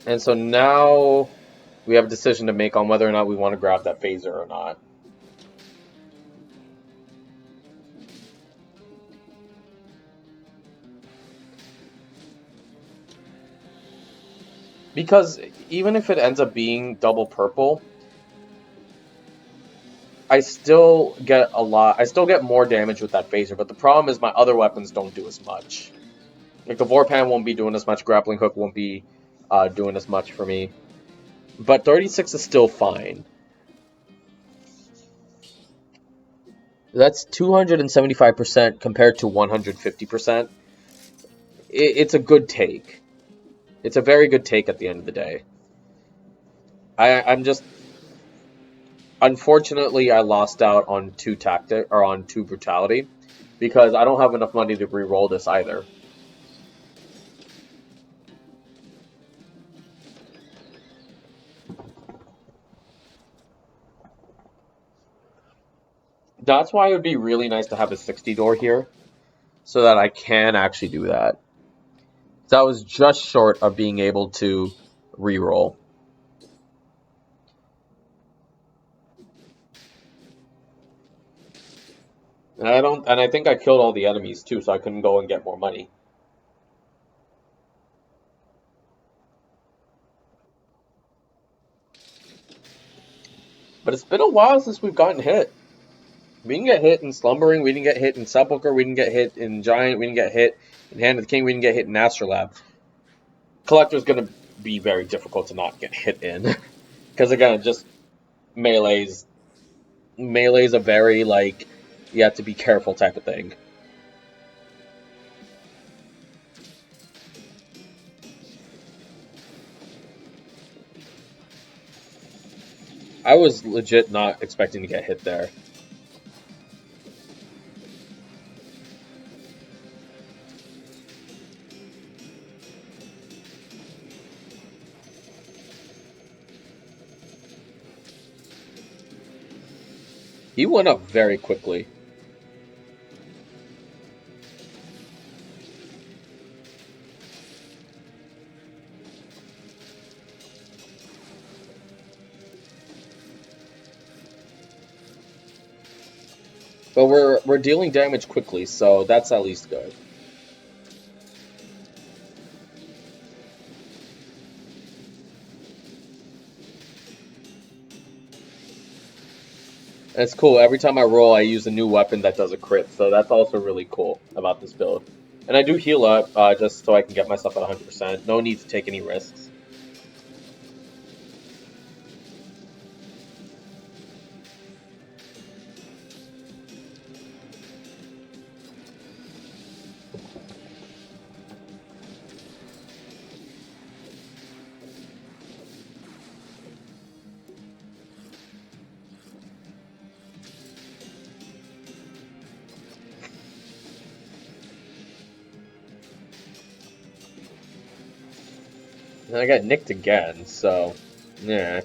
And so now we have a decision to make on whether or not we want to grab that phaser or not. Because even if it ends up being double purple, I still get more damage with that phaser, but the problem is my other weapons don't do as much. Like the Vorpan won't be doing as much, grappling hook won't be doing as much for me. But 36 is still fine. That's 275% compared to 150%. It's a good take. It's a very good take at the end of the day. I'm just unfortunately I lost out on 2 tactic or on 2 brutality because I don't have enough money to re-roll this either. That's why it would be really nice to have a 60 door here so that I can actually do that. So I was just short of being able to re-roll. And I think I killed all the enemies too, so I couldn't go and get more money. But it's been a while since we've gotten hit. We didn't get hit in Slumbering, we didn't get hit in Sepulchre, we didn't get hit in Giant, we didn't get hit in Hand of the King, we didn't get hit in Astrolab. Collector's going to be very difficult to not get hit in. Because again, just melee's a very, like, you have to be careful type of thing. I was legit not expecting to get hit there. He went up very quickly. But we're dealing damage quickly, so that's at least good. And it's cool. Every time I roll, I use a new weapon that does a crit, so that's also really cool about this build. And I do heal up just so I can get myself at 100%. No need to take any risks. And I got nicked again, so yeah.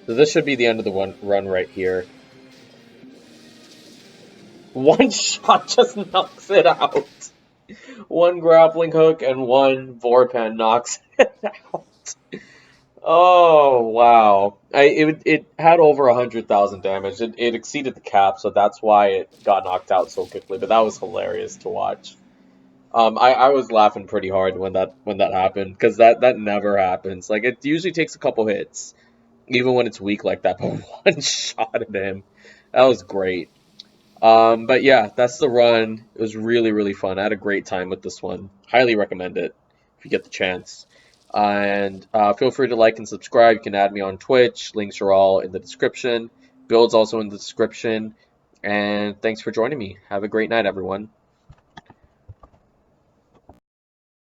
So this should be the end of the run right here. One shot just knocks it out. One grappling hook and one Vorpan knocks it out. Oh wow! It had over 100,000 damage. It exceeded the cap, so that's why it got knocked out so quickly. But that was hilarious to watch. I was laughing pretty hard when that happened because that never happens. Like it usually takes a couple hits, even when it's weak like that. But one shot at him, that was great. But yeah, that's the run. It was really, really fun. I had a great time with this one. Highly recommend it if you get the chance. And feel free to like and subscribe. You can add me on Twitch. Links are all in the description. Build's also in the description. And thanks for joining me. Have a great night, everyone.